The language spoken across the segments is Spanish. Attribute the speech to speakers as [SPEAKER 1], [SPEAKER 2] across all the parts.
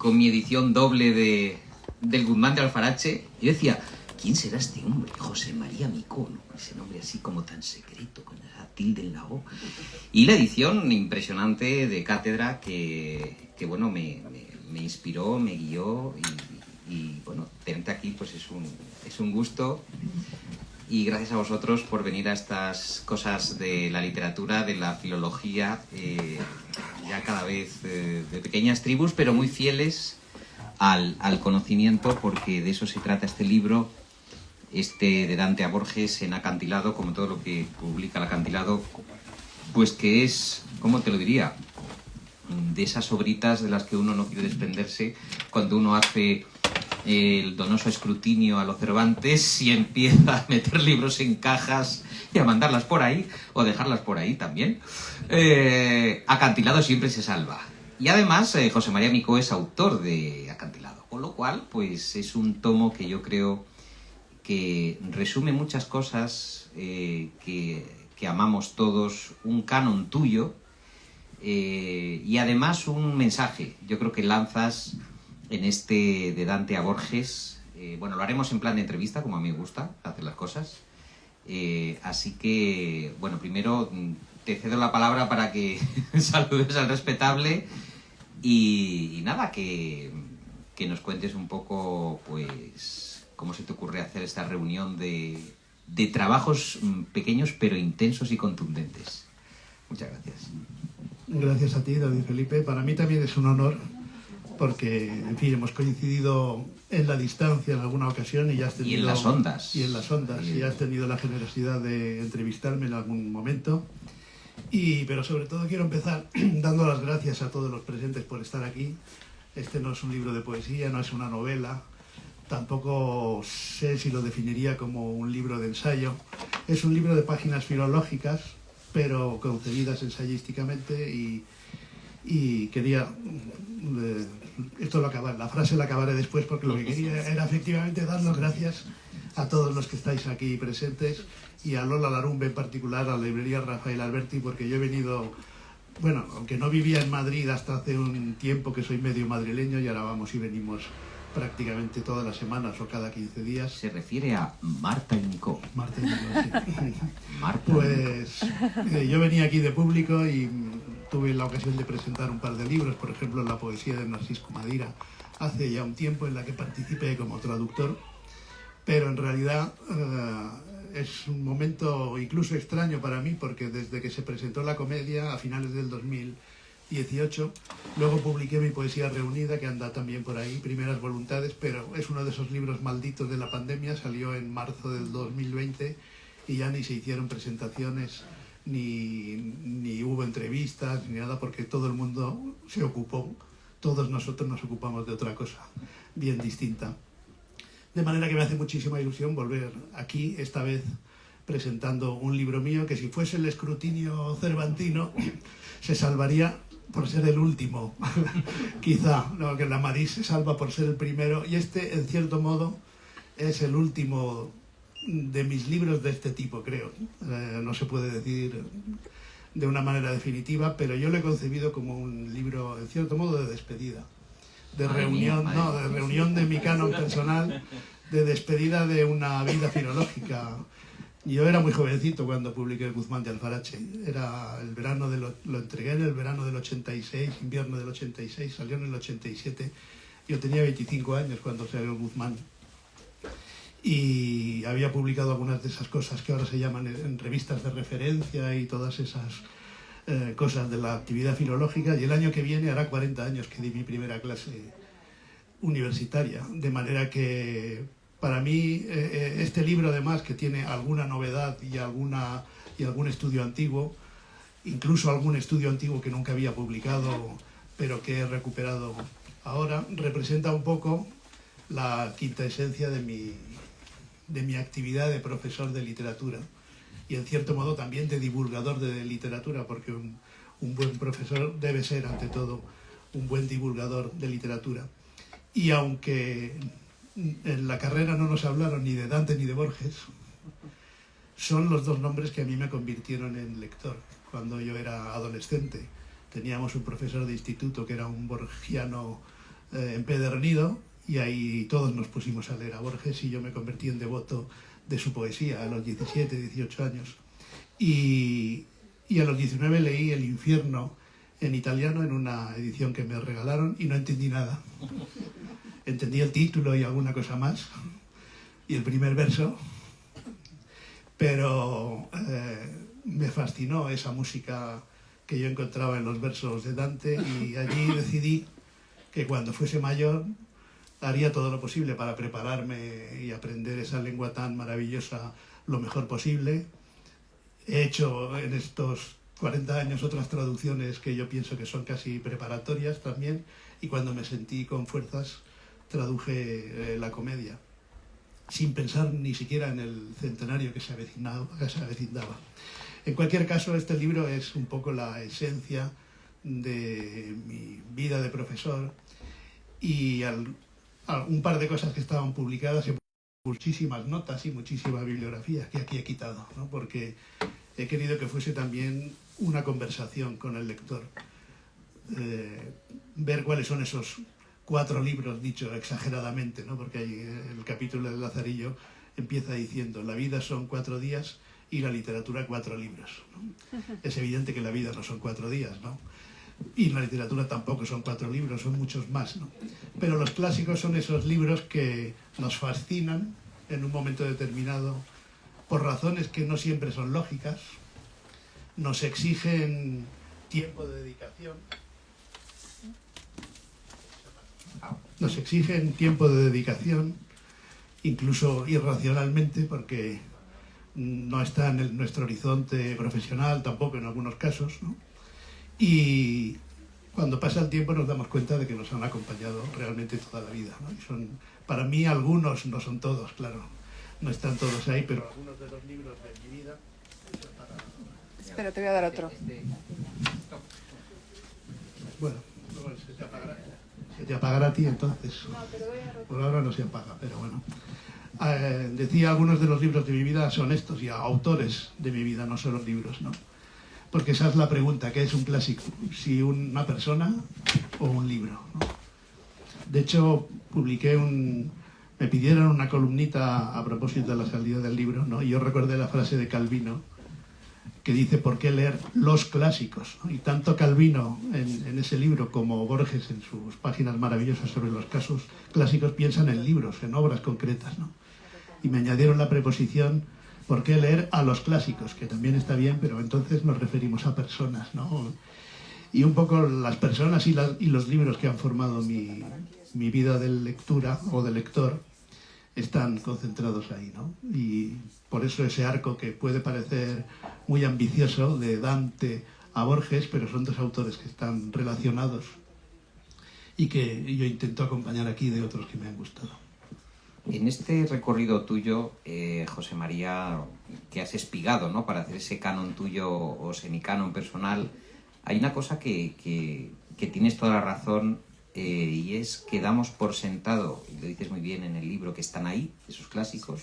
[SPEAKER 1] con mi edición doble del Guzmán de Alfarache. Yo decía, ¿quién será este hombre? José María Micó, ¿no? Ese nombre así como tan secreto, con esa tilde en la O. Y la edición impresionante de Cátedra que bueno, me inspiró, me guió y bueno, tenerte aquí pues es un gusto. Y gracias a vosotros por venir a estas cosas de la literatura, de la filología, ya cada vez de pequeñas tribus, pero muy fieles al conocimiento, porque de eso se trata este libro, de Dante a Borges en Acantilado, como todo lo que publica el Acantilado, pues que es, ¿cómo te lo diría?, de esas obritas de las que uno no quiere desprenderse cuando uno hace el donoso escrutinio a los Cervantes y empieza a meter libros en cajas y a mandarlas por ahí o dejarlas por ahí también. Acantilado siempre se salva. Y además José María Micó es autor de Acantilado, con lo cual pues es un tomo que yo creo que resume muchas cosas que amamos todos, un canon tuyo y además un mensaje. Yo creo que lanzas en de Dante a Borges. Bueno, lo haremos en plan de entrevista, como a mí me gusta hacer las cosas. Así que, bueno, primero te cedo la palabra para que saludes al respetable y nada, que nos cuentes un poco, pues, cómo se te ocurre hacer esta reunión de trabajos pequeños pero intensos y contundentes. Muchas gracias.
[SPEAKER 2] Gracias a ti, David Felipe. Para mí también es un honor, porque, en fin, hemos coincidido en la distancia en alguna ocasión y ya has tenido...
[SPEAKER 1] Y en las ondas.
[SPEAKER 2] Y en las ondas. Y has tenido la generosidad de entrevistarme en algún momento. Pero sobre todo quiero empezar dando las gracias a todos los presentes por estar aquí. Este no es un libro de poesía, no es una novela. Tampoco sé si lo definiría como un libro de ensayo. Es un libro de páginas filológicas, pero concebidas ensayísticamente y quería... la frase la acabaré después, porque lo que quería era efectivamente dar las gracias a todos los que estáis aquí presentes y a Lola Larumbe en particular, a la librería Rafael Alberti, porque yo he venido, bueno, aunque no vivía en Madrid hasta hace un tiempo, que soy medio madrileño, y ahora vamos y venimos prácticamente todas las semanas o cada 15 días.
[SPEAKER 1] Se refiere a Marta y Micó.
[SPEAKER 2] Marta y Micó, sí.
[SPEAKER 1] Marta
[SPEAKER 2] pues yo venía aquí de público y tuve la ocasión de presentar un par de libros, por ejemplo La poesía de Narcisco Madira, hace ya un tiempo, en la que participé como traductor, pero en realidad es un momento incluso extraño para mí, porque desde que se presentó la comedia a finales del 2018, luego publiqué mi poesía reunida, que anda también por ahí, Primeras Voluntades, pero es uno de esos libros malditos de la pandemia, salió en marzo del 2020 y ya ni se hicieron presentaciones, ni hubo entrevistas, ni nada, porque todo el mundo se ocupó, todos nosotros nos ocupamos de otra cosa bien distinta. De manera que me hace muchísima ilusión volver aquí, esta vez presentando un libro mío que, si fuese el escrutinio cervantino, se salvaría por ser el último. Quizá, no, que la Madís se salva por ser el primero, y este, en cierto modo, es el último de mis libros de este tipo, creo. No se puede decir de una manera definitiva, pero yo lo he concebido como un libro, en cierto modo, de despedida, de reunión, de reunión de mi canon personal, de despedida de una vida filológica. Yo era muy jovencito cuando publiqué el Guzmán de Alfarache. Era el verano lo entregué en el verano del 86, invierno del 86, salió en el 87. Yo tenía 25 años cuando salió el Guzmán. Y había publicado algunas de esas cosas que ahora se llaman en revistas de referencia y todas esas cosas de la actividad filológica, y el año que viene hará 40 años que di mi primera clase universitaria, de manera que para mí este libro, además, que tiene alguna novedad y algún estudio antiguo, incluso algún estudio antiguo que nunca había publicado pero que he recuperado ahora, representa un poco la quinta esencia de mi actividad de profesor de literatura, y en cierto modo también de divulgador de literatura, porque un buen profesor debe ser, ante todo, un buen divulgador de literatura. Y aunque en la carrera no nos hablaron ni de Dante ni de Borges, son los dos nombres que a mí me convirtieron en lector. Cuando yo era adolescente teníamos un profesor de instituto que era un borgiano empedernido, y ahí todos nos pusimos a leer a Borges y yo me convertí en devoto de su poesía a los 17, 18 años. Y a los 19 leí El infierno en italiano en una edición que me regalaron y no entendí nada. Entendí el título y alguna cosa más, y el primer verso, pero me fascinó esa música que yo encontraba en los versos de Dante, y allí decidí que cuando fuese mayor haría todo lo posible para prepararme y aprender esa lengua tan maravillosa lo mejor posible. He hecho en estos 40 años otras traducciones que yo pienso que son casi preparatorias también, y cuando me sentí con fuerzas traduje la comedia, sin pensar ni siquiera en el centenario que se avecindaba. En cualquier caso, este libro es un poco la esencia de mi vida de profesor, y un par de cosas que estaban publicadas, muchísimas notas y muchísima bibliografía que aquí he quitado, ¿no? Porque he querido que fuese también una conversación con el lector, ver cuáles son esos 4 libros, dicho exageradamente, ¿no? Porque ahí el capítulo del Lazarillo empieza diciendo: la vida son 4 días y la literatura 4 libros, ¿no? Es evidente que la vida no son 4 días, ¿no? Y la literatura tampoco son 4 libros, son muchos más, ¿no? Pero los clásicos son esos libros que nos fascinan en un momento determinado por razones que no siempre son lógicas, nos exigen tiempo de dedicación, incluso irracionalmente, porque no está en nuestro horizonte profesional tampoco en algunos casos, ¿no? Y cuando pasa el tiempo nos damos cuenta de que nos han acompañado realmente toda la vida, ¿no? Y son, para mí, algunos, no son todos, claro, no están todos ahí, pero algunos de los libros de mi vida...
[SPEAKER 3] Espera, te voy a dar otro.
[SPEAKER 2] Bueno, se te apagará a ti entonces. Por ahora no se apaga, pero bueno. Decía, algunos de los libros de mi vida son estos, y autores de mi vida, no solo libros, ¿no? Porque esa es la pregunta: ¿qué es un clásico? ¿Si una persona o un libro, ¿no? De hecho, me pidieron una columnita a propósito de la salida del libro, ¿no? Y yo recordé la frase de Calvino, que dice: ¿por qué leer los clásicos? ¿No? Y tanto Calvino en ese libro como Borges en sus páginas maravillosas sobre los casos clásicos piensan en libros, en obras concretas, ¿no? Y me añadieron la preposición: ¿por qué leer a los clásicos? Que también está bien, pero entonces nos referimos a personas, ¿no? Y un poco las personas y los libros que han formado mi vida de lectura o de lector están concentrados ahí, ¿no? Y por eso ese arco, que puede parecer muy ambicioso, de Dante a Borges, pero son 2 autores que están relacionados y que yo intento acompañar aquí de otros que me han gustado.
[SPEAKER 1] En este recorrido tuyo, José María, que has espigado, ¿no?, para hacer ese canon tuyo o semicanon personal, hay una cosa que tienes toda la razón, y es que damos por sentado, y lo dices muy bien en el libro, que están ahí, esos clásicos,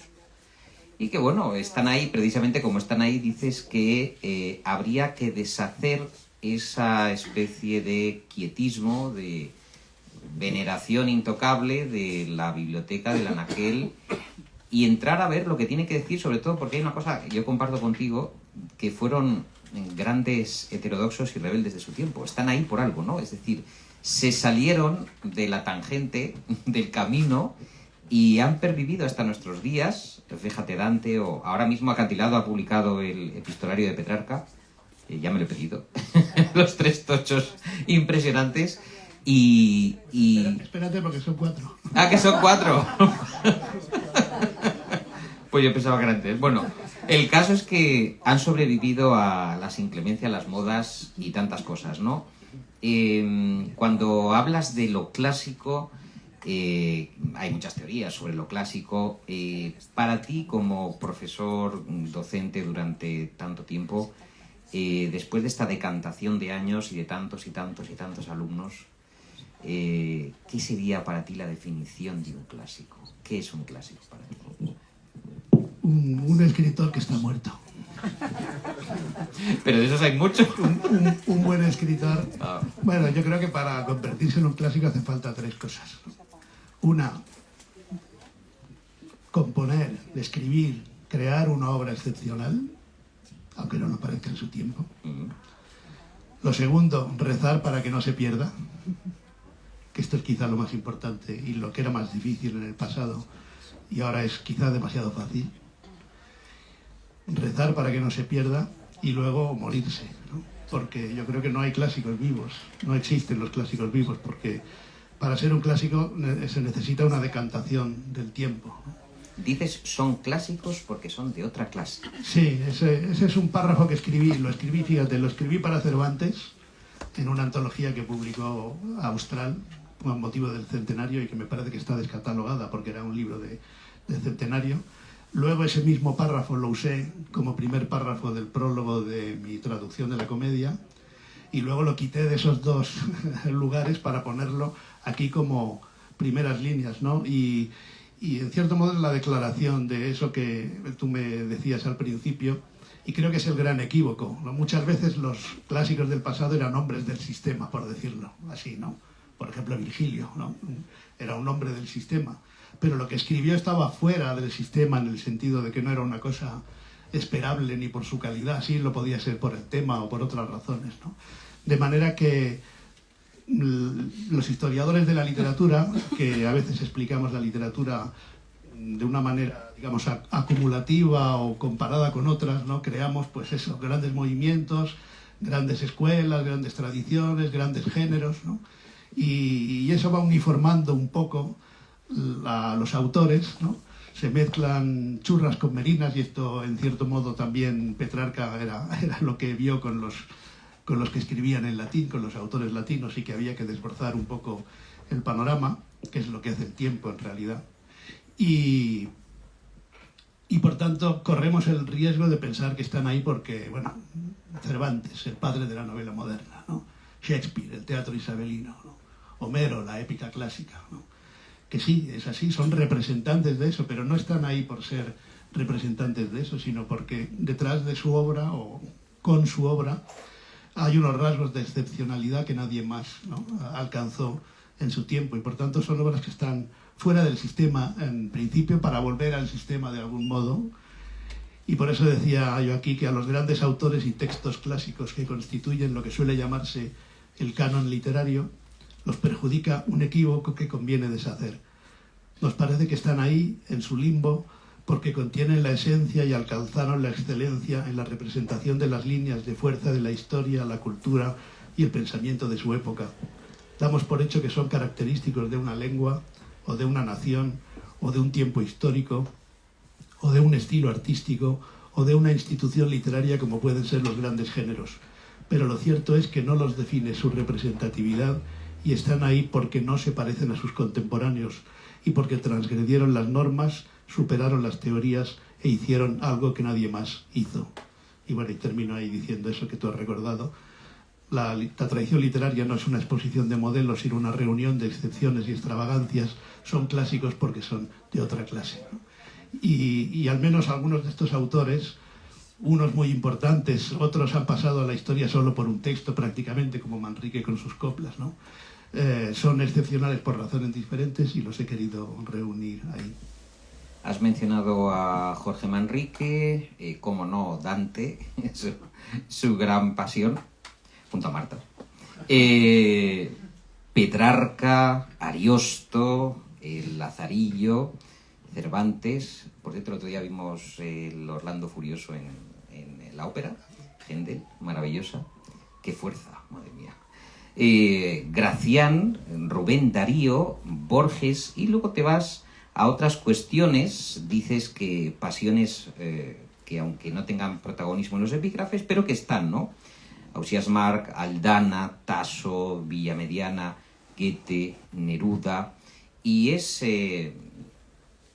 [SPEAKER 1] y que, bueno, están ahí, precisamente como están ahí, dices que habría que deshacer esa especie de quietismo, de veneración intocable de la biblioteca del anaquel, y entrar a ver lo que tiene que decir, sobre todo porque hay una cosa que yo comparto contigo, que fueron grandes heterodoxos y rebeldes de su tiempo. Están ahí por algo, ¿no? Es decir, se salieron de la tangente, del camino, y han pervivido hasta nuestros días. Fíjate, Dante, o ahora mismo Acantilado ha publicado el epistolario de Petrarca, ya me lo he pedido, los 3 tochos impresionantes. Y...
[SPEAKER 2] Espérate, porque son 4.
[SPEAKER 1] ¡Ah, que son 4! Pues yo pensaba que eran 3. Bueno, el caso es que han sobrevivido a las inclemencias, las modas y tantas cosas, ¿no? Cuando hablas de lo clásico, hay muchas teorías sobre lo clásico. Para ti, como profesor docente durante tanto tiempo, después de esta decantación de años y de tantos y tantos y tantos alumnos, ¿qué sería para ti la definición de un clásico? ¿Qué es un clásico para ti?
[SPEAKER 2] Un escritor que está muerto.
[SPEAKER 1] Pero de esos hay muchos.
[SPEAKER 2] Un buen escritor.
[SPEAKER 1] Ah.
[SPEAKER 2] Bueno, yo creo que para convertirse en un clásico hace falta 3 cosas. Una, componer, escribir, crear una obra excepcional, aunque no nos parezca en su tiempo. Lo segundo, rezar para que no se pierda, que esto es quizá lo más importante y lo que era más difícil en el pasado y ahora es quizá demasiado fácil. Rezar para que no se pierda y luego morirse, ¿no? Porque yo creo que no hay clásicos vivos, no existen los clásicos vivos, porque para ser un clásico se necesita una decantación del tiempo, ¿no?
[SPEAKER 1] Dices, son clásicos porque son de otra clase.
[SPEAKER 2] Sí, ese es un párrafo que escribí, lo escribí para Cervantes en una antología que publicó Austral con motivo del centenario y que me parece que está descatalogada porque era un libro de centenario. Luego ese mismo párrafo lo usé como primer párrafo del prólogo de mi traducción de la comedia y luego lo quité de esos 2 lugares para ponerlo aquí como primeras líneas, ¿no? Y en cierto modo es la declaración de eso que tú me decías al principio y creo que es el gran equívoco, ¿no? Muchas veces los clásicos del pasado eran hombres del sistema, por decirlo así, ¿no? Por ejemplo, Virgilio, ¿no? Era un hombre del sistema, pero lo que escribió estaba fuera del sistema en el sentido de que no era una cosa esperable ni por su calidad, sí lo podía ser por el tema o por otras razones, ¿no? De manera que los historiadores de la literatura, que a veces explicamos la literatura de una manera, digamos, acumulativa o comparada con otras, ¿no? Creamos, pues eso, grandes movimientos, grandes escuelas, grandes tradiciones, grandes géneros, ¿no? Y eso va uniformando un poco a los autores, ¿no? Se mezclan churras con merinas y esto, en cierto modo, también Petrarca era lo que vio con los que escribían en latín, con los autores latinos, y que había que desbrozar un poco el panorama, que es lo que hace el tiempo en realidad. Y por tanto corremos el riesgo de pensar que están ahí porque, bueno, Cervantes, el padre de la novela moderna, ¿no? Shakespeare, el teatro isabelino, ¿no? Homero, la épica clásica, ¿no? Que sí, es así, son representantes de eso, pero no están ahí por ser representantes de eso, sino porque detrás de su obra o con su obra hay unos rasgos de excepcionalidad que nadie más, ¿no? alcanzó en su tiempo y por tanto son obras que están fuera del sistema en principio para volver al sistema de algún modo y por eso decía yo aquí que a los grandes autores y textos clásicos que constituyen lo que suele llamarse el canon literario los perjudica un equívoco que conviene deshacer. Nos parece que están ahí en su limbo porque contienen la esencia y alcanzaron la excelencia en la representación de las líneas de fuerza de la historia, la cultura y el pensamiento de su época. Damos por hecho que son característicos de una lengua, o de una nación, o de un tiempo histórico, o de un estilo artístico, o de una institución literaria como pueden ser los grandes géneros. Pero lo cierto es que no los define su representatividad y están ahí porque no se parecen a sus contemporáneos y porque transgredieron las normas, superaron las teorías e hicieron algo que nadie más hizo. Y bueno, y termino ahí diciendo eso que tú has recordado. La tradición literaria no es una exposición de modelos, sino una reunión de excepciones y extravagancias. Son clásicos porque son de otra clase, ¿no? Y al menos algunos de estos autores, unos muy importantes, otros han pasado a la historia solo por un texto prácticamente, como Manrique con sus coplas, ¿no? Son excepcionales por razones diferentes y los he querido reunir ahí.
[SPEAKER 1] Has mencionado a Jorge Manrique, como no, Dante, su gran pasión, junto a Marta. Petrarca, Ariosto, el Lazarillo, Cervantes. Por cierto, el otro día vimos el Orlando Furioso en la ópera, Händel, maravillosa. Qué fuerza, madre mía. Gracián, Rubén Darío, Borges, y luego te vas a otras cuestiones. Dices que pasiones que aunque no tengan protagonismo en los epígrafes, pero que están, ¿no? Ausiàs March, Aldana, Tasso, Villamediana, Goethe, Neruda, y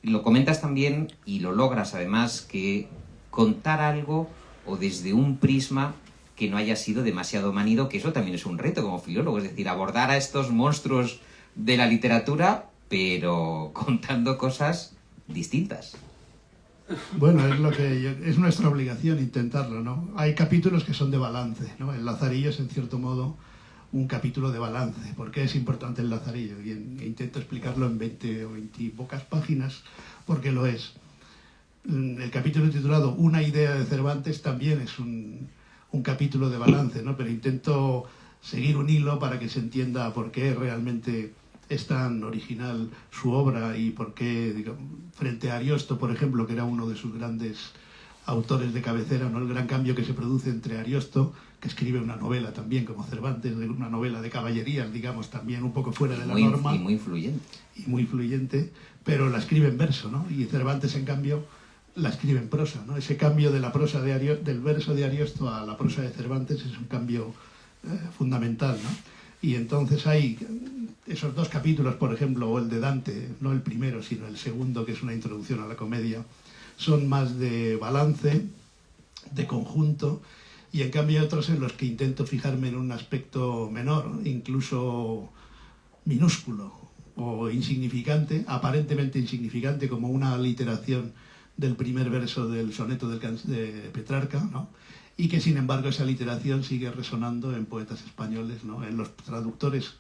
[SPEAKER 1] lo comentas también y lo logras además, que contar algo o desde un prisma que no haya sido demasiado manido, que eso también es un reto como filólogo, es decir, abordar a estos monstruos de la literatura, pero contando cosas distintas.
[SPEAKER 2] Bueno, es nuestra obligación intentarlo, ¿no? Hay capítulos que son de balance, ¿no? El Lazarillo es, en cierto modo, un capítulo de balance. ¿Por qué es importante el Lazarillo? Intento explicarlo en 20 o 20 y pocas páginas, porque lo es. El capítulo titulado Una idea de Cervantes también es un capítulo de balance, ¿no? Pero intento seguir un hilo para que se entienda por qué realmente es tan original su obra y por qué, digamos, frente a Ariosto, por ejemplo, que era uno de sus grandes autores de cabecera, ¿no? El gran cambio que se produce entre Ariosto, que escribe una novela también como Cervantes, una novela de caballerías, digamos, también un poco fuera de la norma.
[SPEAKER 1] Y muy influyente.
[SPEAKER 2] Y muy influyente, pero la escribe en verso, ¿no? Y Cervantes, en cambio, la escribe en prosa, ¿no? Ese cambio de la prosa del verso de Ariosto a la prosa de Cervantes es un cambio fundamental, ¿no? Y entonces hay esos dos capítulos, por ejemplo, o el de Dante, no el primero, sino el segundo, que es una introducción a la comedia, son más de balance, de conjunto, y en cambio hay otros en los que intento fijarme en un aspecto menor, incluso minúsculo o insignificante, aparentemente insignificante, como una aliteración del primer verso del soneto de Petrarca, ¿no? Y que sin embargo esa literación sigue resonando en poetas españoles, ¿no? En los traductores,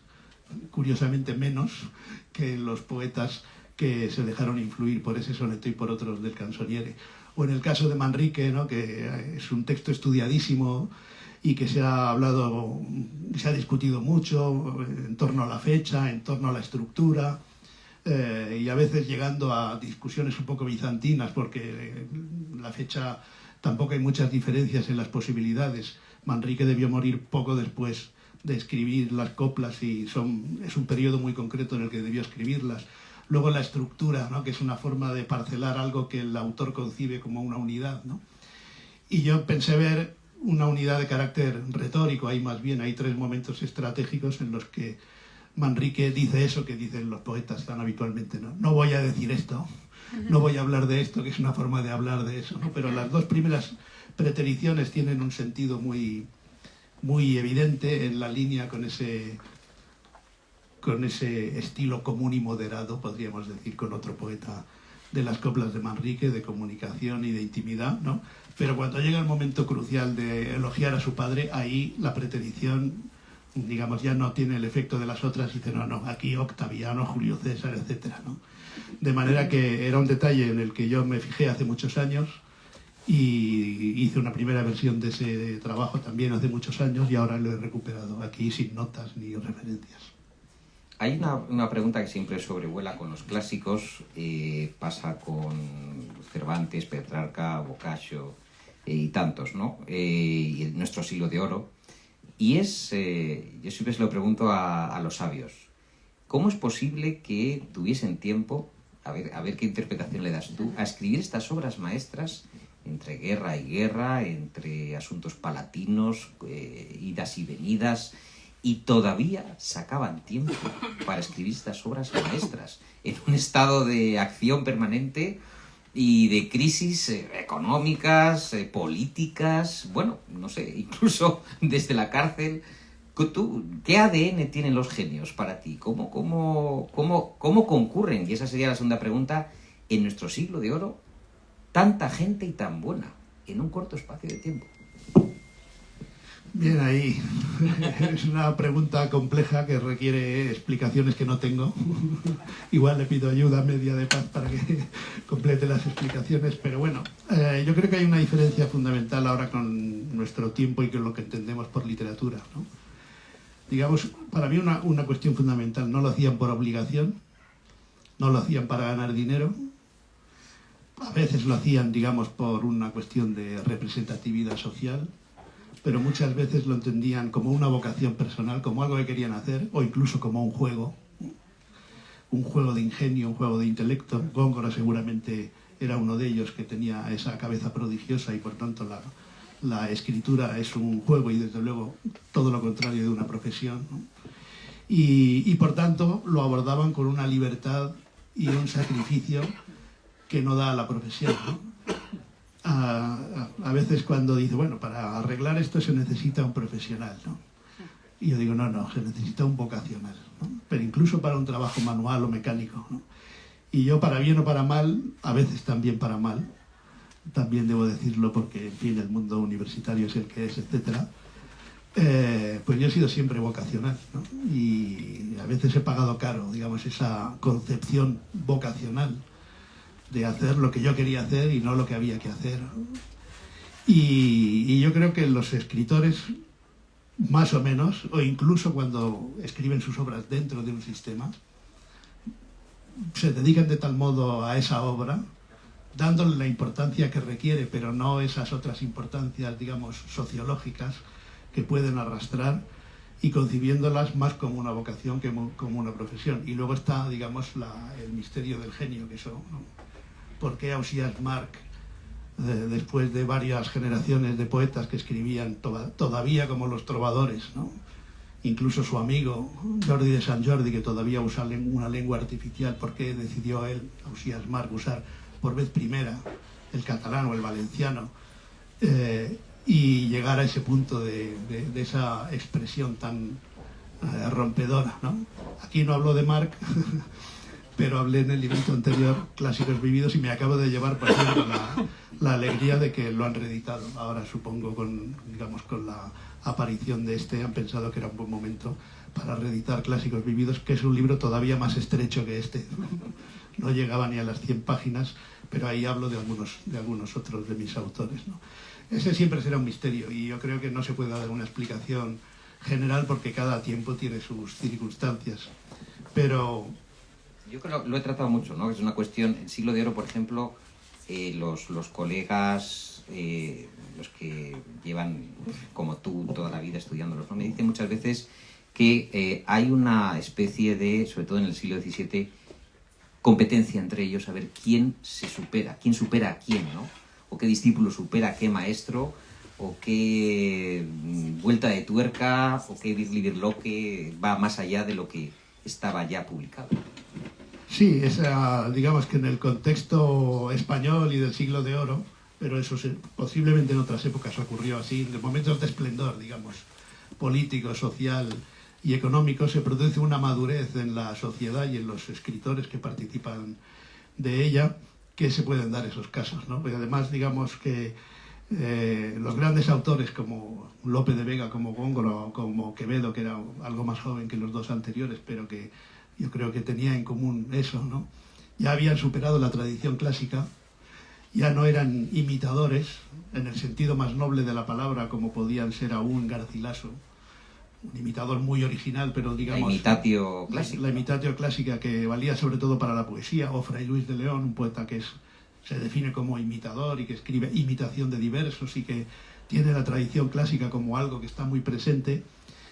[SPEAKER 2] curiosamente menos que en los poetas que se dejaron influir por ese soneto y por otros del Canzoniere. O en el caso de Manrique, ¿no? Que es un texto estudiadísimo y que se ha hablado, se ha discutido mucho en torno a la fecha, en torno a la estructura, y a veces llegando a discusiones un poco bizantinas, porque la fecha tampoco hay muchas diferencias en las posibilidades. Manrique debió morir poco después de escribir las coplas y es un periodo muy concreto en el que debió escribirlas. Luego la estructura, ¿no? Que es una forma de parcelar algo que el autor concibe como una unidad, ¿no? Y yo pensé ver una unidad de carácter retórico, hay tres momentos estratégicos en los que Manrique dice eso que dicen los poetas tan habitualmente, ¿no? No voy a decir esto, no voy a hablar de esto, que es una forma de hablar de eso, ¿no? Pero las dos primeras pretericiones tienen un sentido muy, muy evidente en la línea con ese estilo común y moderado, podríamos decir, con otro poeta de las coplas de Manrique, de comunicación y de intimidad, ¿no? Pero cuando llega el momento crucial de elogiar a su padre, ahí la preterición, digamos, ya no tiene el efecto de las otras, y dice, no, aquí Octaviano, Julio César, etcétera, ¿no? De manera que era un detalle en el que yo me fijé hace muchos años y hice una primera versión de ese trabajo también hace muchos años y ahora lo he recuperado aquí sin notas ni referencias.
[SPEAKER 1] Hay una pregunta que siempre sobrevuela con los clásicos, pasa con Cervantes, Petrarca, Boccaccio y tantos, ¿no? Y nuestro siglo de oro. Y es, yo siempre se lo pregunto a los sabios, ¿cómo es posible que tuviesen tiempo, a ver qué interpretación le das tú, a escribir estas obras maestras entre guerra y guerra, entre asuntos palatinos, idas y venidas, y todavía sacaban tiempo para escribir estas obras maestras en un estado de acción permanente y de crisis económicas, políticas, bueno, no sé, incluso desde la cárcel? ¿Qué ADN tienen los genios para ti? ¿Cómo concurren? Y esa sería la segunda pregunta. En nuestro siglo de oro, tanta gente y tan buena en un corto espacio de tiempo.
[SPEAKER 2] Bien, ahí es una pregunta compleja que requiere explicaciones que no tengo. Igual le pido ayuda a Media de Paz para que complete las explicaciones, pero bueno, yo creo que hay una diferencia fundamental ahora con nuestro tiempo y con lo que entendemos por literatura, ¿no? Digamos, para mí una cuestión fundamental, no lo hacían por obligación, no lo hacían para ganar dinero, a veces lo hacían, digamos, por una cuestión de representatividad social, pero muchas veces lo entendían como una vocación personal, como algo que querían hacer, o incluso como un juego de ingenio, un juego de intelecto. Góngora seguramente era uno de ellos, que tenía esa cabeza prodigiosa y por tanto la escritura es un juego y desde luego todo lo contrario de una profesión, ¿no? Y por tanto lo abordaban con una libertad y un sacrificio que no da a la profesión, ¿no? A veces cuando dice, bueno, para arreglar esto se necesita un profesional, ¿no? Y yo digo, no, se necesita un vocacional, ¿no? Pero incluso para un trabajo manual o mecánico, ¿no? Y yo, para bien o para mal, a veces también para mal, también debo decirlo porque, en fin, el mundo universitario es el que es, etcétera. Pues yo he sido siempre vocacional, ¿no? Y a veces he pagado caro, digamos, esa concepción vocacional de hacer lo que yo quería hacer y no lo que había que hacer. Y yo creo que los escritores, más o menos, o incluso cuando escriben sus obras dentro de un sistema, se dedican de tal modo a esa obra, dándole la importancia que requiere, pero no esas otras importancias, digamos, sociológicas que pueden arrastrar, y concibiéndolas más como una vocación que como una profesión. Y luego está, digamos, el misterio del genio, que eso, ¿no? ¿Por qué Ausiàs March, después de varias generaciones de poetas que escribían todavía como los trovadores, ¿no? Incluso su amigo Jordi de Sant Jordi, que todavía usa una lengua artificial, ¿por qué decidió él, Ausiàs March, usar por vez primera el catalán o el valenciano? Y llegar a ese punto de esa expresión tan rompedora, ¿no? Aquí no hablo de Marc, pero hablé en el librito anterior, Clásicos Vividos, y me acabo de llevar, por ejemplo, la alegría de que lo han reeditado. Ahora supongo digamos, con la aparición de este, han pensado que era un buen momento para reeditar Clásicos Vividos, que es un libro todavía más estrecho que este. No llegaba ni a las 100 páginas, pero ahí hablo de algunos otros de mis autores, ¿no? Ese siempre será un misterio, y yo creo que no se puede dar una explicación general porque cada tiempo tiene sus circunstancias. Pero
[SPEAKER 1] yo creo que lo he tratado mucho, ¿no? Es una cuestión, en Siglo de Oro, por ejemplo, los colegas, los que llevan, como tú, toda la vida estudiándolos, ¿no? Me dicen muchas veces que hay una especie de, sobre todo en el siglo XVII, competencia entre ellos, a ver quién supera a quién, ¿no? O qué discípulo supera a qué maestro, o qué vuelta de tuerca, o qué que va más allá de lo que estaba ya publicado.
[SPEAKER 2] Sí, digamos que en el contexto español y del Siglo de Oro, pero eso posiblemente en otras épocas ocurrió así, en momentos de esplendor, digamos, político, social y económico, se produce una madurez en la sociedad y en los escritores que participan de ella, que se pueden dar esos casos, ¿no? Y además, digamos que los grandes autores como Lope de Vega, como Góngora, como Quevedo, que era algo más joven que los dos anteriores, pero que yo creo que tenía en común eso, ¿no? Ya habían superado la tradición clásica, ya no eran imitadores, en el sentido más noble de la palabra, como podían ser aún Garcilaso, un imitador muy original, pero digamos...
[SPEAKER 1] La imitatio clásica.
[SPEAKER 2] La imitatio clásica, que valía sobre todo para la poesía, o Fray Luis de León, un poeta que se define como imitador y que escribe imitación de diversos y que tiene la tradición clásica como algo que está muy presente.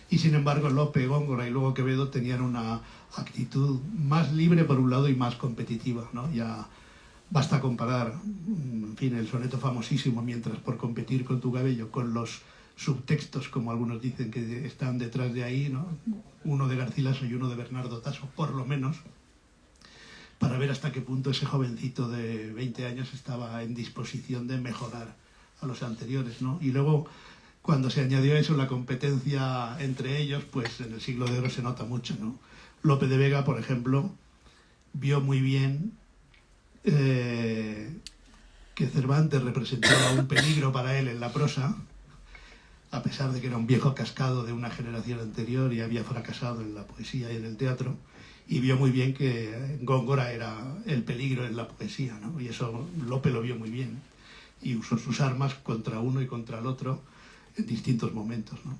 [SPEAKER 2] Y sin embargo Lope, Góngora y luego Quevedo tenían una actitud más libre por un lado y más competitiva, ¿no? Ya basta comparar, en fin, el soneto famosísimo Mientras por competir con tu cabello, con los subtextos, como algunos dicen que están detrás de ahí, ¿no? Uno de Garcilaso y uno de Bernardo Tasso, por lo menos, para ver hasta qué punto ese jovencito de 20 años estaba en disposición de mejorar a los anteriores, ¿no? Y luego, cuando se añadió eso, la competencia entre ellos, pues en el Siglo de Oro se nota mucho, ¿no? Lope de Vega, por ejemplo, vio muy bien que Cervantes representaba un peligro para él en la prosa, a pesar de que era un viejo cascado de una generación anterior y había fracasado en la poesía y en el teatro, y vio muy bien que Góngora era el peligro en la poesía, ¿no? Y eso Lope lo vio muy bien, y usó sus armas contra uno y contra el otro en distintos momentos, ¿no?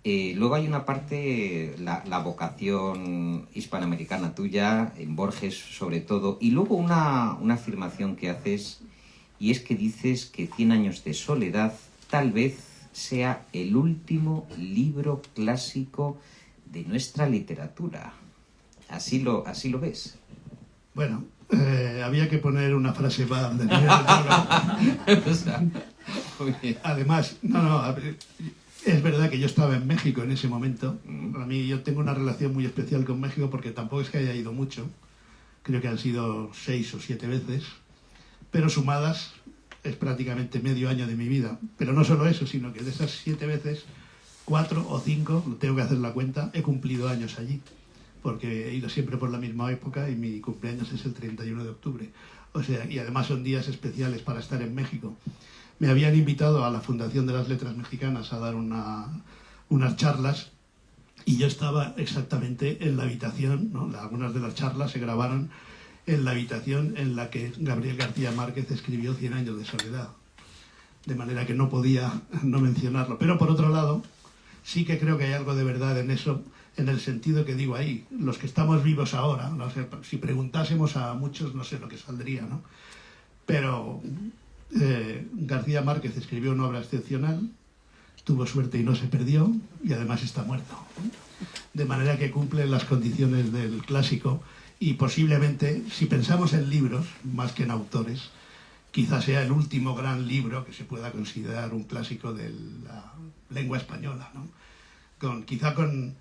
[SPEAKER 1] Luego hay una parte, la vocación hispanoamericana tuya, en Borges sobre todo, y luego una afirmación que haces, y es que dices que 100 años de soledad tal vez sea el último libro clásico de nuestra literatura. ¿Así lo ves?
[SPEAKER 2] Bueno, había que poner una frase más de
[SPEAKER 1] o sea,
[SPEAKER 2] además, es verdad que yo estaba en México en ese momento. A mí, yo tengo una relación muy especial con México porque tampoco es que haya ido mucho. Creo que han sido 6 o 7 veces, pero sumadas es prácticamente medio año de mi vida. Pero no solo eso, sino que de esas 7 veces, 4 o 5, tengo que hacer la cuenta, he cumplido años allí. porque he ido siempre por la misma época y mi cumpleaños es el 31 de octubre. O sea, y además son días especiales para estar en México. Me habían invitado a la Fundación de las Letras Mexicanas a dar unas charlas y yo estaba exactamente en la habitación, ¿no? Algunas de las charlas se grabaron en la habitación en la que Gabriel García Márquez escribió Cien años de soledad. De manera que no podía no mencionarlo. Pero por otro lado, sí que creo que hay algo de verdad en eso, en el sentido que digo ahí, los que estamos vivos ahora, no sé, si preguntásemos a muchos no sé lo que saldría, ¿no? Pero García Márquez escribió una obra excepcional, tuvo suerte y no se perdió, y además está muerto. De manera que cumple las condiciones del clásico, y posiblemente, si pensamos en libros más que en autores, quizás sea el último gran libro que se pueda considerar un clásico de la lengua española, ¿no? Quizá con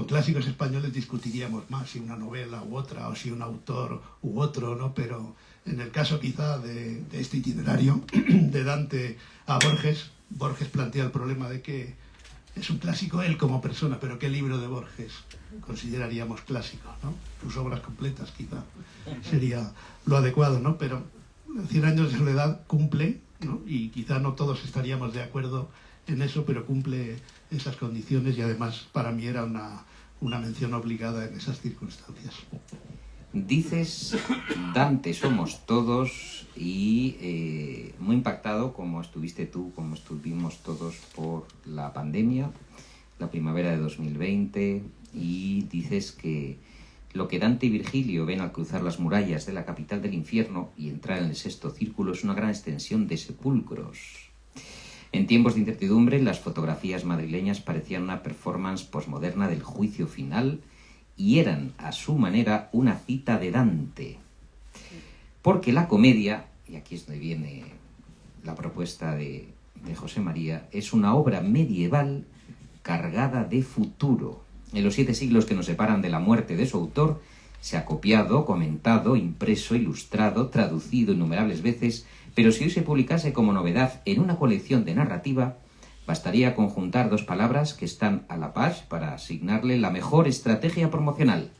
[SPEAKER 2] clásicos españoles discutiríamos más si una novela u otra, o si un autor u otro, ¿no? Pero en el caso quizá de este itinerario de Dante a Borges, Borges plantea el problema de que es un clásico él como persona, pero ¿qué libro de Borges consideraríamos clásico, ¿no? Sus obras completas quizá sería lo adecuado, ¿no? Pero Cien años de soledad cumple, ¿no? Y quizá no todos estaríamos de acuerdo en eso, pero cumple esas condiciones y además para mí era una mención obligada en esas circunstancias.
[SPEAKER 1] Dices, Dante somos todos, y muy impactado como estuviste tú, como estuvimos todos por la pandemia, la primavera de 2020, y dices que lo que Dante y Virgilio ven al cruzar las murallas de la capital del infierno y entrar en el sexto círculo es una gran extensión de sepulcros. En tiempos de incertidumbre, las fotografías madrileñas parecían una performance posmoderna del juicio final y eran, a su manera, una cita de Dante. Porque la comedia, y aquí es donde viene la propuesta de José María, es una obra medieval cargada de futuro. En los 7 siglos que nos separan de la muerte de su autor, se ha copiado, comentado, impreso, ilustrado, traducido innumerables veces, pero si hoy se publicase como novedad en una colección de narrativa, bastaría conjuntar 2 palabras que están a la par para asignarle la mejor estrategia promocional: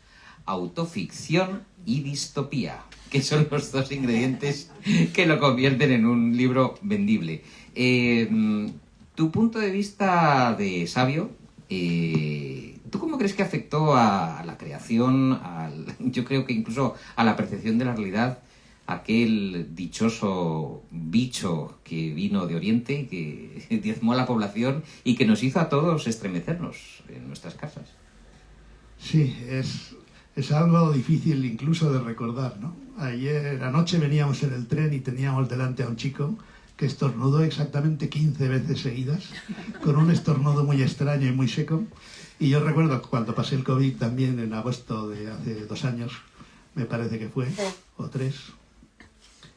[SPEAKER 1] autoficción y distopía, que son los 2 ingredientes que lo convierten en un libro vendible. Tu punto de vista de sabio, ¿tú cómo crees que afectó a la creación, yo creo que incluso a la percepción de la realidad, aquel dichoso bicho que vino de Oriente y que diezmó a la población y que nos hizo a todos estremecernos en nuestras casas?
[SPEAKER 2] Sí, es algo difícil incluso de recordar, ¿no? Ayer anoche veníamos en el tren y teníamos delante a un chico que estornudó exactamente 15 veces seguidas, con un estornudo muy extraño y muy seco. Y yo recuerdo cuando pasé el COVID también en agosto de hace 2 años, me parece que fue, o 3.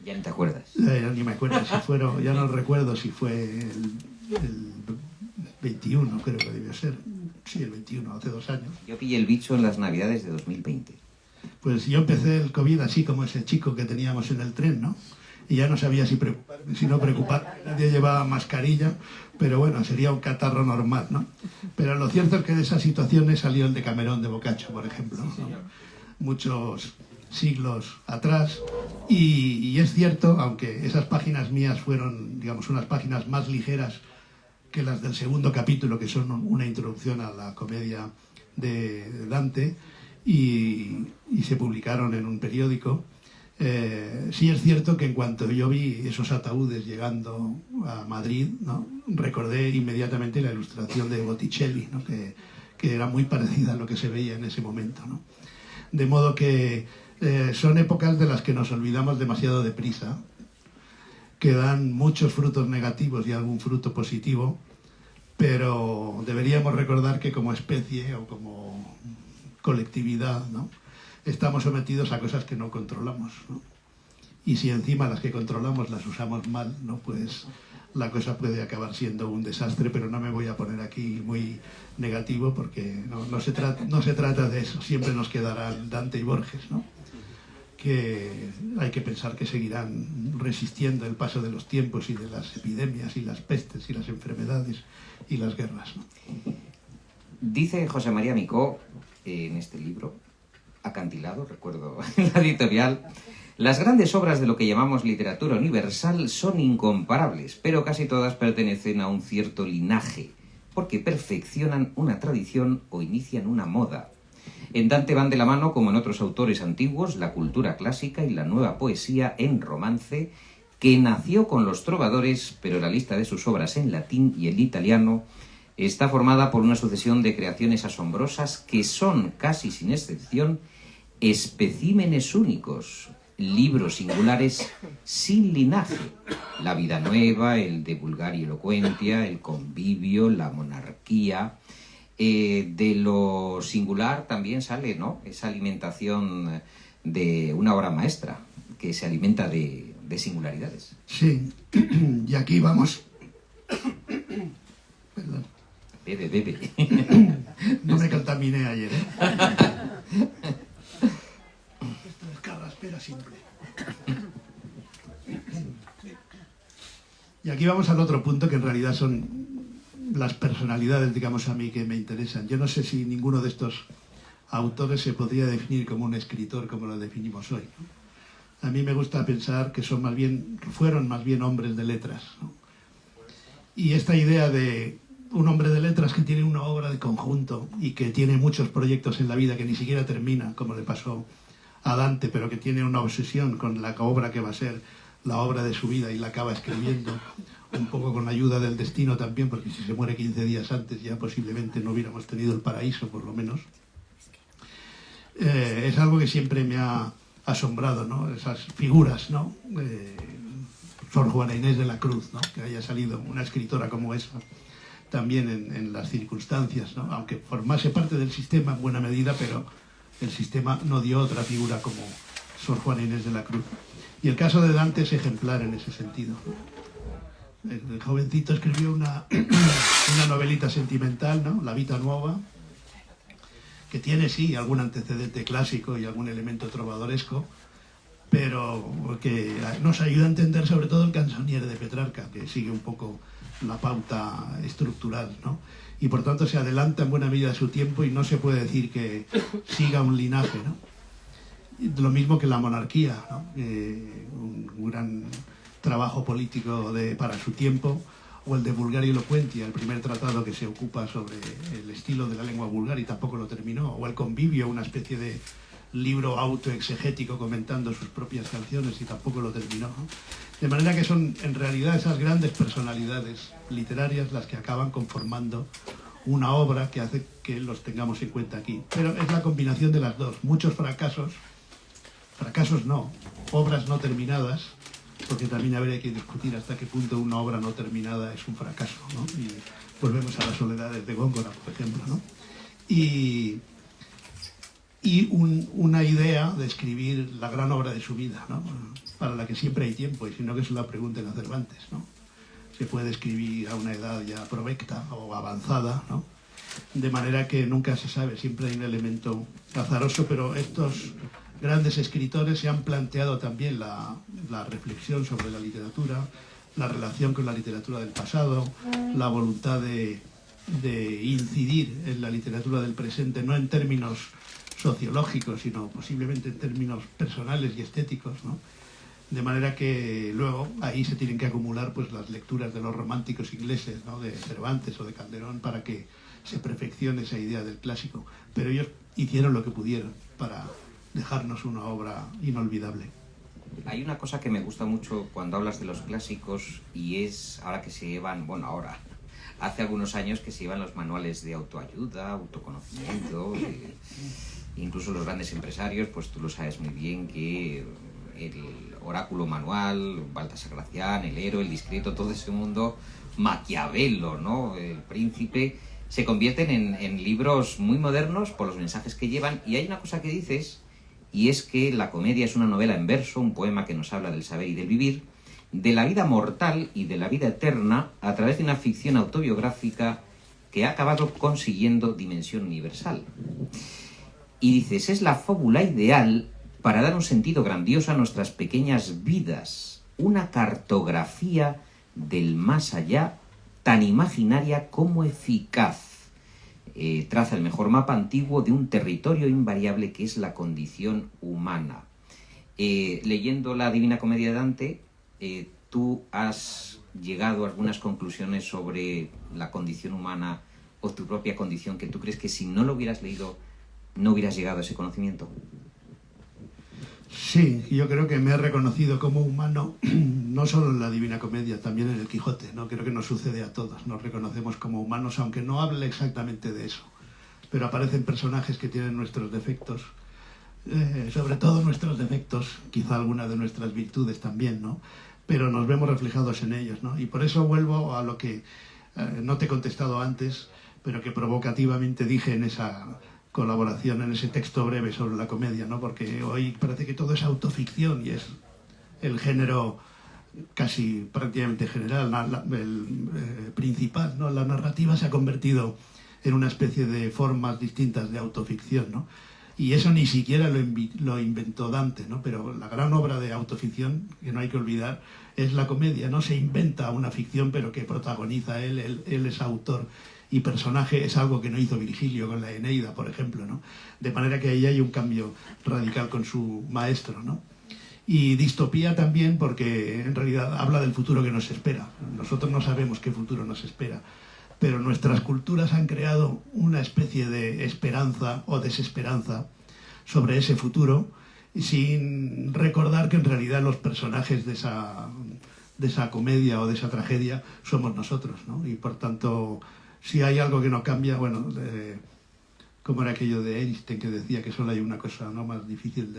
[SPEAKER 1] Ya no te acuerdas.
[SPEAKER 2] Ya ni me acuerdo si fueron, ya no recuerdo si fue el 21, creo que debió ser. Sí, el 21, hace 2 años.
[SPEAKER 1] Yo pillé el bicho en las Navidades de 2020.
[SPEAKER 2] Pues yo empecé el COVID así como ese chico que teníamos en el tren, ¿no? Y ya no sabía si preocuparme, si no preocuparme. Nadie llevaba mascarilla, pero bueno, sería un catarro normal, ¿no? Pero lo cierto es que de esas situaciones salió el Decamerón de Boccaccio, por ejemplo, ¿no? Muchos siglos atrás, y es cierto, aunque esas páginas mías fueron, digamos, unas páginas más ligeras que las del segundo capítulo, que son una introducción a la comedia de Dante, y se publicaron en un periódico, sí es cierto que en cuanto yo vi esos ataúdes llegando a Madrid, ¿no? Recordé inmediatamente la ilustración de Botticelli, ¿no? que era muy parecida a lo que se veía en ese momento, ¿no? De modo que son épocas de las que nos olvidamos demasiado deprisa, que dan muchos frutos negativos y algún fruto positivo, pero deberíamos recordar que como especie o como colectividad, ¿no? Estamos sometidos a cosas que no controlamos, ¿no? Y si encima las que controlamos las usamos mal, ¿no? Pues la cosa puede acabar siendo un desastre, pero no me voy a poner aquí muy negativo porque no se trata de eso. Siempre nos quedarán Dante y Borges, ¿no? Que hay que pensar que seguirán resistiendo el paso de los tiempos y de las epidemias y las pestes y las enfermedades y las guerras, ¿no?
[SPEAKER 1] Dice José María Micó en este libro, acantilado, recuerdo en la editorial: las grandes obras de lo que llamamos literatura universal son incomparables, pero casi todas pertenecen a un cierto linaje, porque perfeccionan una tradición o inician una moda. En Dante van de la mano, como en otros autores antiguos, la cultura clásica y la nueva poesía en romance, que nació con los trovadores, pero la lista de sus obras en latín y en italiano está formada por una sucesión de creaciones asombrosas que son, casi sin excepción, especímenes únicos, libros singulares sin linaje: La vida nueva, el de Vulgaria y Elocuentia, el Convivio, la Monarquía. De lo singular también sale, ¿no?, esa alimentación de una obra maestra que se alimenta de singularidades.
[SPEAKER 2] Sí, y aquí vamos. Perdón.
[SPEAKER 1] Bebe.
[SPEAKER 2] No me contaminé ayer, ¿eh? Esto es carraspera simple. Y aquí vamos al otro punto, que en realidad son las personalidades, digamos, a mí que me interesan. Yo no sé si ninguno de estos autores se podría definir como un escritor como lo definimos hoy, ¿no? A mí me gusta pensar que fueron más bien hombres de letras, ¿no? Y esta idea de un hombre de letras que tiene una obra de conjunto y que tiene muchos proyectos en la vida que ni siquiera termina, como le pasó a Dante, pero que tiene una obsesión con la obra que va a ser la obra de su vida y la acaba escribiendo, un poco con la ayuda del destino también, porque si se muere 15 días antes ya posiblemente no hubiéramos tenido el paraíso, por lo menos. Es algo que siempre me ha asombrado, ¿no? Esas figuras, ¿no? Sor Juana Inés de la Cruz, ¿no? Que haya salido una escritora como esa también en las circunstancias, ¿no? Aunque formase parte del sistema en buena medida, pero el sistema no dio otra figura como Sor Juana Inés de la Cruz. Y el caso de Dante es ejemplar en ese sentido. El jovencito escribió una novelita sentimental, ¿no? La Vita Nuova, que tiene, sí, algún antecedente clásico y algún elemento trovadoresco, pero que nos ayuda a entender sobre todo el Canzoniere de Petrarca, que sigue un poco la pauta estructural, ¿no? Y por tanto se adelanta en buena medida a su tiempo y no se puede decir que siga un linaje, ¿no? Lo mismo que La Monarquía, ¿no? Un gran trabajo político para su tiempo, o el de Vulgaria y Elocuentia, el primer tratado que se ocupa sobre el estilo de la lengua vulgar y tampoco lo terminó, o el Convivio, una especie de libro autoexegético comentando sus propias canciones y tampoco lo terminó, ¿no? De manera que son en realidad esas grandes personalidades literarias las que acaban conformando una obra que hace que los tengamos en cuenta aquí. Pero es la combinación de las dos. Muchos fracasos no, obras no terminadas, porque también habría que discutir hasta qué punto una obra no terminada es un fracaso, ¿no? Y volvemos a las soledades de Góngora, por ejemplo, ¿no? Y una idea de escribir la gran obra de su vida, ¿no? Para la que siempre hay tiempo, y si no que se la pregunten a Cervantes, ¿no? Se puede escribir a una edad ya provecta o avanzada, ¿no? De manera que nunca se sabe, siempre hay un elemento azaroso, pero estos grandes escritores se han planteado también la reflexión sobre la literatura, la relación con la literatura del pasado, la voluntad de incidir en la literatura del presente, no en términos sociológicos, sino posiblemente en términos personales y estéticos, ¿no? De manera que luego ahí se tienen que acumular pues las lecturas de los románticos ingleses, ¿no? De Cervantes o de Calderón, para que se perfeccione esa idea del clásico. Pero ellos hicieron lo que pudieron para dejarnos una obra inolvidable.
[SPEAKER 1] Hay una cosa que me gusta mucho cuando hablas de los clásicos, y es ahora que se llevan, hace algunos años que se llevan los manuales de autoayuda, autoconocimiento, incluso los grandes empresarios, pues tú lo sabes muy bien, que el oráculo manual, Baltasar Gracián, el héroe, el discreto, todo ese mundo, Maquiavelo, ¿no? El príncipe, se convierten en libros muy modernos por los mensajes que llevan. Y hay una cosa que dices, y es que la comedia es una novela en verso, un poema que nos habla del saber y del vivir, de la vida mortal y de la vida eterna a través de una ficción autobiográfica que ha acabado consiguiendo dimensión universal. Y dices, es la fábula ideal para dar un sentido grandioso a nuestras pequeñas vidas, una cartografía del más allá tan imaginaria como eficaz. traza el mejor mapa antiguo de un territorio invariable que es la condición humana. Leyendo la Divina Comedia de Dante, tú has llegado a algunas conclusiones sobre la condición humana o tu propia condición que tú crees que si no lo hubieras leído no hubieras llegado a ese conocimiento.
[SPEAKER 2] Sí, yo creo que me he reconocido como humano, no solo en la Divina Comedia, también en el Quijote, ¿no? Creo que nos sucede a todos, nos reconocemos como humanos, aunque no hable exactamente de eso. Pero aparecen personajes que tienen nuestros defectos, sobre todo nuestros defectos, quizá alguna de nuestras virtudes también, ¿no? Pero nos vemos reflejados en ellos, ¿no? Y por eso vuelvo a lo que no te he contestado antes, pero que provocativamente dije en esa colaboración, en ese texto breve sobre la comedia, ¿no? Porque hoy parece que todo es autoficción y es el género casi prácticamente general, el principal, ¿no? La narrativa se ha convertido en una especie de formas distintas de autoficción, ¿no? Y eso ni siquiera lo inventó Dante, ¿no? Pero la gran obra de autoficción, que no hay que olvidar, es la comedia, ¿no? Se inventa una ficción, pero que protagoniza él es autor y personaje, es algo que no hizo Virgilio con la Eneida, por ejemplo, ¿no? De manera que ahí hay un cambio radical con su maestro, ¿no? Y distopía también porque en realidad habla del futuro que nos espera. Nosotros no sabemos qué futuro nos espera, pero nuestras culturas han creado una especie de esperanza o desesperanza sobre ese futuro, sin recordar que en realidad los personajes de esa comedia o de esa tragedia somos nosotros, ¿no? Y por tanto, si hay algo que no cambia, bueno, como era aquello de Einstein que decía que solo hay una cosa no más difícil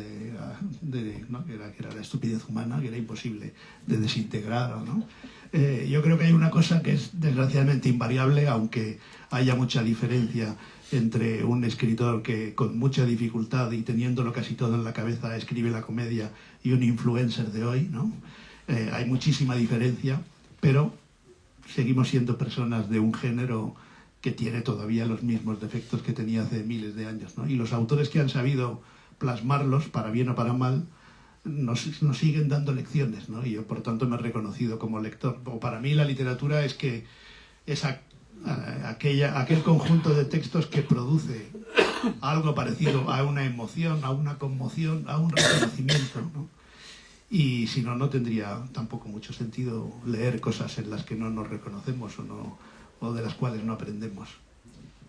[SPEAKER 2] ¿no? que era la estupidez humana, que era imposible de desintegrar, ¿no? Yo creo que hay una cosa que es desgraciadamente invariable, aunque haya mucha diferencia entre un escritor que con mucha dificultad y teniéndolo casi todo en la cabeza escribe la comedia y un influencer de hoy, ¿no? Hay muchísima diferencia, pero seguimos siendo personas de un género que tiene todavía los mismos defectos que tenía hace miles de años, ¿no? Y los autores que han sabido plasmarlos, para bien o para mal, nos siguen dando lecciones, ¿no? Y yo, por tanto, me he reconocido como lector. O para mí la literatura es que es aquel conjunto de textos que produce algo parecido a una emoción, a una conmoción, a un reconocimiento, ¿no? Y si no, no tendría tampoco mucho sentido leer cosas en las que no nos reconocemos o de las cuales no aprendemos.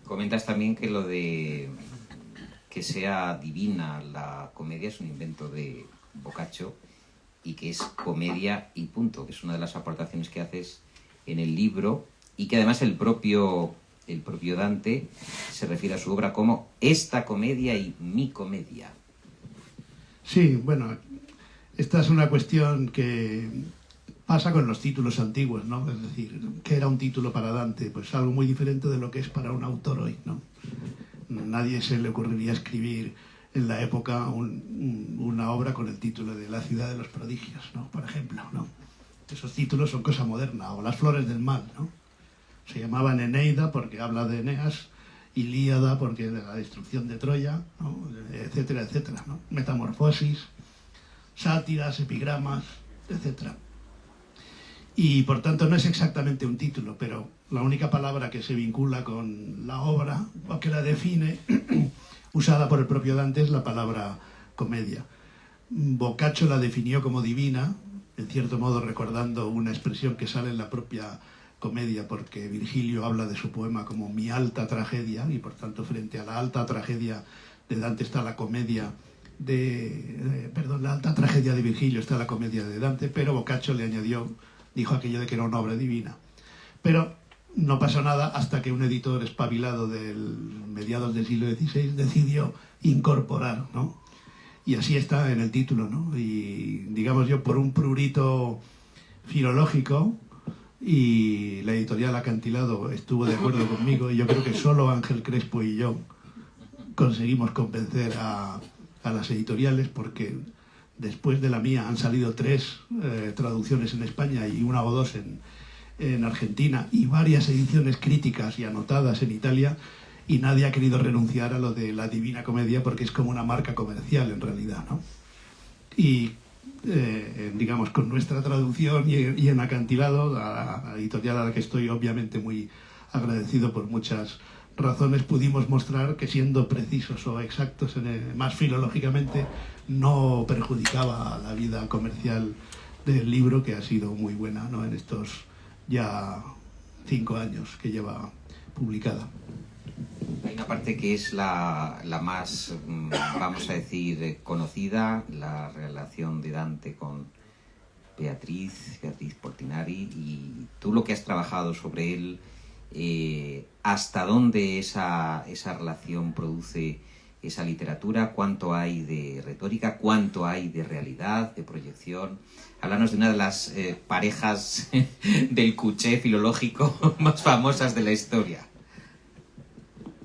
[SPEAKER 1] Comentas también que lo de que sea divina la comedia es un invento de Boccaccio y que es comedia y punto, que es una de las aportaciones que haces en el libro y que además el propio Dante se refiere a su obra como esta comedia y mi comedia.
[SPEAKER 2] Sí, bueno, esta es una cuestión que pasa con los títulos antiguos, ¿no? Es decir, ¿qué era un título para Dante? Pues algo muy diferente de lo que es para un autor hoy, ¿no? Nadie se le ocurriría escribir en la época una obra con el título de La ciudad de los prodigios, ¿no? Por ejemplo, ¿no? Esos títulos son cosa moderna, o Las flores del mal, ¿no? Se llamaban Eneida porque habla de Eneas, Ilíada porque de la destrucción de Troya, ¿no? Etcétera, etcétera, ¿no? Metamorfosis, sátiras, epigramas, etcétera. Y por tanto no es exactamente un título, pero la única palabra que se vincula con la obra o que la define, usada por el propio Dante, es la palabra comedia. Boccaccio la definió como divina, en cierto modo recordando una expresión que sale en la propia comedia, porque Virgilio habla de su poema como mi alta tragedia, y por tanto frente a la alta tragedia de Dante está la comedia la alta tragedia de Virgilio está la comedia de Dante, pero Boccaccio le añadió, dijo aquello de que era una obra divina. Pero no pasó nada hasta que un editor espabilado del mediados del siglo XVI decidió incorporar, ¿no? Y así está en el título, ¿no? Y digamos yo, por un prurito filológico, y la editorial Acantilado estuvo de acuerdo conmigo, y yo creo que solo Ángel Crespo y yo conseguimos convencer a las editoriales, porque después de la mía han salido 3 traducciones en España y 1 o 2 en Argentina, y varias ediciones críticas y anotadas en Italia, y nadie ha querido renunciar a lo de la Divina Comedia porque es como una marca comercial en realidad, ¿no? Y digamos, con nuestra traducción y en Acantilado, a la editorial a la que estoy obviamente muy agradecido por muchas razones pudimos mostrar que, siendo precisos o exactos más filológicamente, no perjudicaba la vida comercial del libro, que ha sido muy buena, ¿no?, en estos ya 5 años que lleva publicada.
[SPEAKER 1] Hay una parte que es la más, vamos a decir, conocida, la relación de Dante con Beatriz Portinari, y tú lo que has trabajado sobre él, hasta dónde esa relación produce esa literatura, cuánto hay de retórica, cuánto hay de realidad, de proyección. Háblanos de una de las parejas del cuché filológico más famosas de la historia.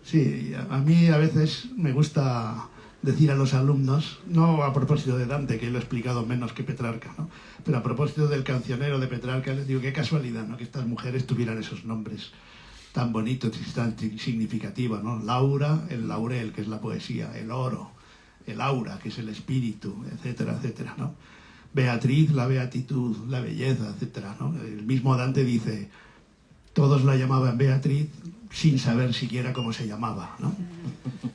[SPEAKER 2] Sí, a mí a veces me gusta decir a los alumnos, no a propósito de Dante, que lo he explicado menos que Petrarca, ¿no?, pero a propósito del cancionero de Petrarca, les digo, qué casualidad, ¿no?, que estas mujeres tuvieran esos nombres tan bonitos y tan significativos, ¿no? Laura, el laurel, que es la poesía; el oro, el aura, que es el espíritu, etcétera, etcétera, ¿no? Beatriz, la beatitud, la belleza, etcétera, ¿no? El mismo Dante dice, todos la llamaban Beatriz sin saber siquiera cómo se llamaba, ¿no?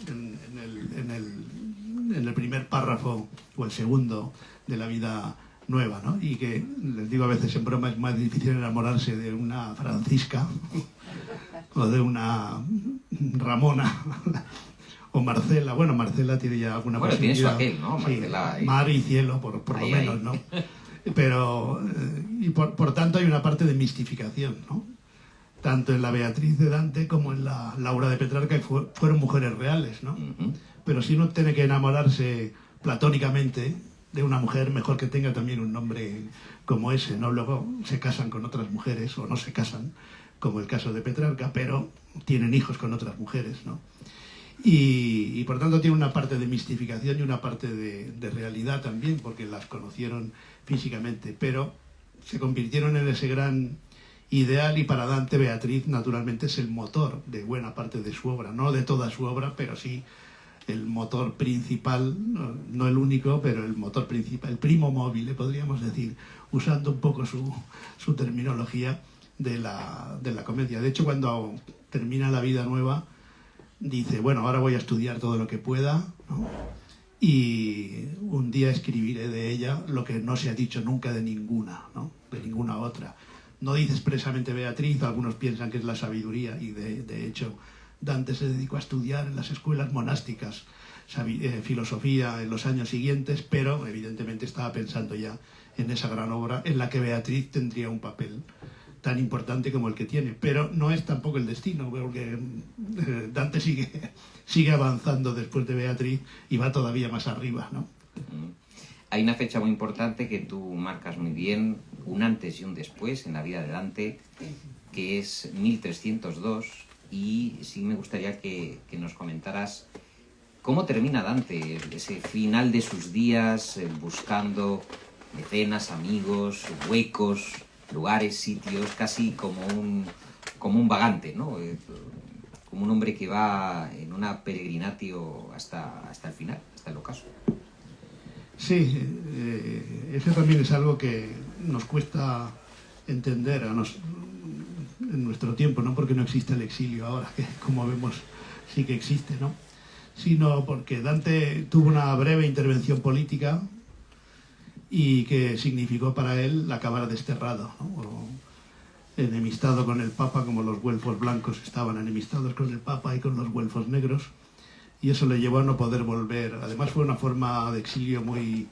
[SPEAKER 2] En el primer párrafo o el segundo de la vida nueva, ¿no? Y que, les digo a veces en broma, es más difícil enamorarse de una Francisca o de una Ramona o Marcela. Bueno, Marcela tiene ya alguna posibilidad.
[SPEAKER 1] Tiene su aquel, ¿no? Marcela,
[SPEAKER 2] sí, mar y cielo, por lo menos, ¿no? Pero, y por tanto, hay una parte de mistificación, ¿no? Tanto en la Beatriz de Dante como en la Laura de Petrarca, que fueron mujeres reales, ¿no? Pero si uno tiene que enamorarse platónicamente de una mujer, mejor que tenga también un nombre como ese, ¿no? Luego se casan con otras mujeres, o no se casan, como el caso de Petrarca, pero tienen hijos con otras mujeres, ¿no? Y por tanto tiene una parte de mistificación y una parte de realidad también, porque las conocieron físicamente, pero se convirtieron en ese gran ideal, y para Dante Beatriz naturalmente es el motor de buena parte de su obra, no de toda su obra, pero sí el motor principal, no el único, pero el motor principal, el primo mobile, podríamos decir, usando un poco su terminología de la comedia. De hecho, cuando termina la vida nueva, dice, bueno, ahora voy a estudiar todo lo que pueda, ¿no?, y un día escribiré de ella lo que no se ha dicho nunca de ninguna, ¿no?, de ninguna otra. No dice expresamente Beatriz, algunos piensan que es la sabiduría, y de hecho Dante se dedicó a estudiar en las escuelas monásticas filosofía en los años siguientes, pero evidentemente estaba pensando ya en esa gran obra en la que Beatriz tendría un papel tan importante como el que tiene. Pero no es tampoco el destino, porque Dante sigue avanzando después de Beatriz y va todavía más arriba, ¿no?
[SPEAKER 1] Hay una fecha muy importante que tú marcas muy bien, un antes y un después en la vida de Dante, que es 1302, y sí me gustaría que nos comentaras cómo termina Dante, ese final de sus días, buscando mecenas, amigos, huecos, lugares, sitios, casi como un vagante, ¿no? Como un hombre que va en una peregrinatio hasta el final, hasta el ocaso.
[SPEAKER 2] Sí, eso también es algo que nos cuesta entender en nuestro tiempo, no porque no existe el exilio ahora, que como vemos sí que existe, ¿no?, sino porque Dante tuvo una breve intervención política y que significó para él acabar desterrado, ¿no?, o enemistado con el Papa, como los güelfos blancos estaban enemistados con el Papa y con los güelfos negros, y eso le llevó a no poder volver. Además fue una forma de exilio muy,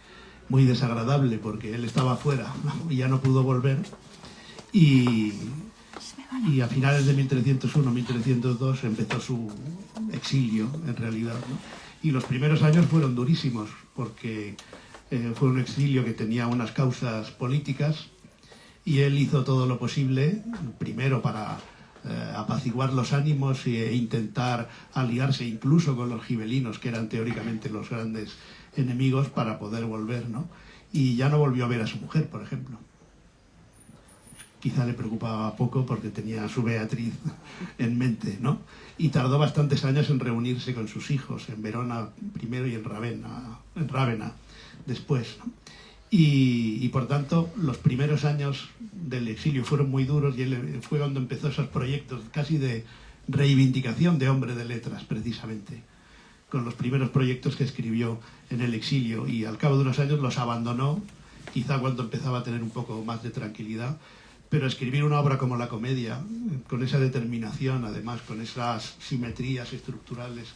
[SPEAKER 2] muy desagradable, porque él estaba afuera, ¿no?, y ya no pudo volver, y a finales de 1301-1302 empezó su exilio, en realidad, ¿no? Y los primeros años fueron durísimos, porque fue un exilio que tenía unas causas políticas, y él hizo todo lo posible, primero para apaciguar los ánimos e intentar aliarse incluso con los gibelinos, que eran teóricamente los grandes enemigos, para poder volver, ¿no? Y ya no volvió a ver a su mujer, por ejemplo. Quizá le preocupaba poco porque tenía a su Beatriz en mente, ¿no? Y tardó bastantes años en reunirse con sus hijos, en Verona primero y en Rávena después, ¿no? Y por tanto, los primeros años del exilio fueron muy duros, y él fue cuando empezó esos proyectos casi de reivindicación de hombre de letras, precisamente, con los primeros proyectos que escribió en el exilio, y al cabo de unos años los abandonó, quizá cuando empezaba a tener un poco más de tranquilidad, pero escribir una obra como La Comedia, con esa determinación, además, con esas simetrías estructurales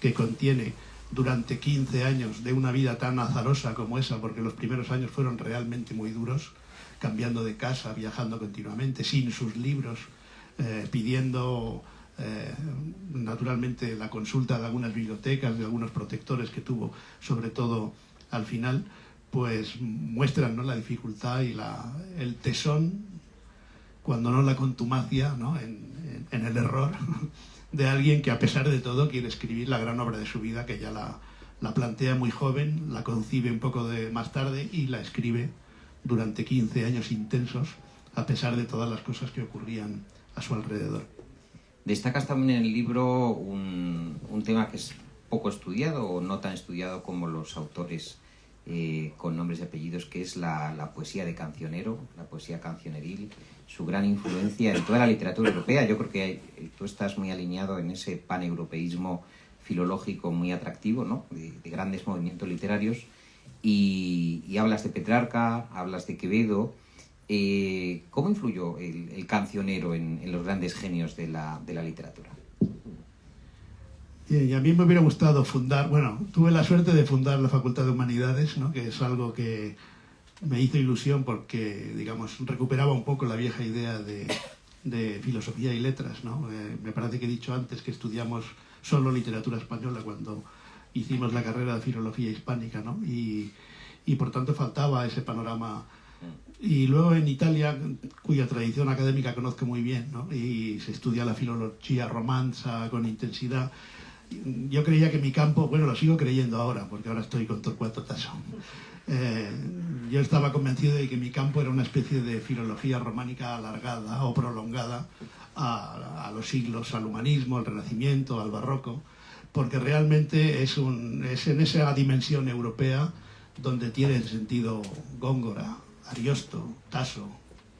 [SPEAKER 2] que contiene durante 15 años de una vida tan azarosa como esa, porque los primeros años fueron realmente muy duros, cambiando de casa, viajando continuamente, sin sus libros, pidiendo naturalmente la consulta de algunas bibliotecas, de algunos protectores que tuvo, sobre todo al final, pues muestran, ¿no?, la dificultad y el tesón, cuando no la contumacia, ¿no?, en el error de alguien que, a pesar de todo, quiere escribir la gran obra de su vida, que ya la plantea muy joven, la concibe un poco más tarde y la escribe durante 15 años intensos, a pesar de todas las cosas que ocurrían a su alrededor.
[SPEAKER 1] Destacas también en el libro un tema que es poco estudiado o no tan estudiado como los autores con nombres y apellidos, que es la poesía de cancionero, la poesía cancioneril, su gran influencia en toda la literatura europea. Yo creo que tú estás muy alineado en ese paneuropeísmo filológico muy atractivo, ¿no?, de grandes movimientos literarios, y hablas de Petrarca, hablas de Quevedo. ¿Cómo influyó el cancionero en los grandes genios de la literatura?
[SPEAKER 2] Y a mí me hubiera gustado tuve la suerte de fundar la Facultad de Humanidades, ¿no?, que es algo que me hizo ilusión porque, digamos, recuperaba un poco la vieja idea de filosofía y letras, ¿no? Me parece que he dicho antes que estudiamos solo literatura española cuando hicimos la carrera de filología hispánica, ¿no? Y por tanto faltaba ese panorama. Y luego en Italia, cuya tradición académica conozco muy bien, ¿no?, y se estudia la filología romanza con intensidad, yo creía que mi campo, bueno, lo sigo creyendo ahora, porque ahora estoy con Torquato Tasso, yo estaba convencido de que mi campo era una especie de filología románica alargada o prolongada a los siglos, al humanismo, al Renacimiento, al Barroco, porque realmente es en esa dimensión europea donde tiene sentido Góngora, Ariosto, Tasso,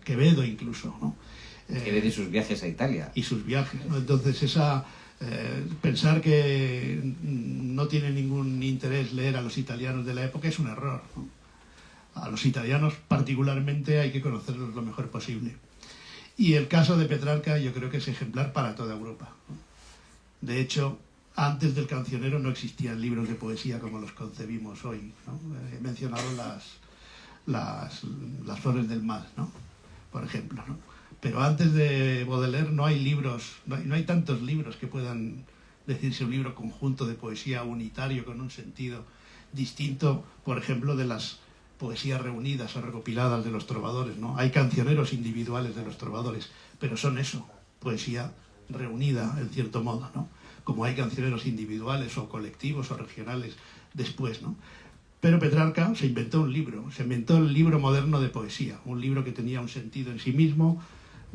[SPEAKER 2] Quevedo incluso, ¿no?
[SPEAKER 1] Quevedo y sus viajes a Italia.
[SPEAKER 2] Y sus viajes, ¿no? Entonces pensar que no tiene ningún interés leer a los italianos de la época es un error, ¿no? A los italianos particularmente hay que conocerlos lo mejor posible. Y el caso de Petrarca yo creo que es ejemplar para toda Europa, ¿no? De hecho, antes del Cancionero no existían libros de poesía como los concebimos hoy, ¿no? He mencionado las flores del mal, ¿no?, por ejemplo, ¿no? Pero antes de Baudelaire no hay libros, no hay tantos libros que puedan decirse un libro conjunto de poesía unitario con un sentido distinto, por ejemplo, de las poesías reunidas o recopiladas de los trovadores, ¿no? Hay cancioneros individuales de los trovadores, pero son eso, poesía reunida en cierto modo, ¿no?, como hay cancioneros individuales o colectivos o regionales después, ¿no? Pero Petrarca se inventó un libro, se inventó el libro moderno de poesía, un libro que tenía un sentido en sí mismo,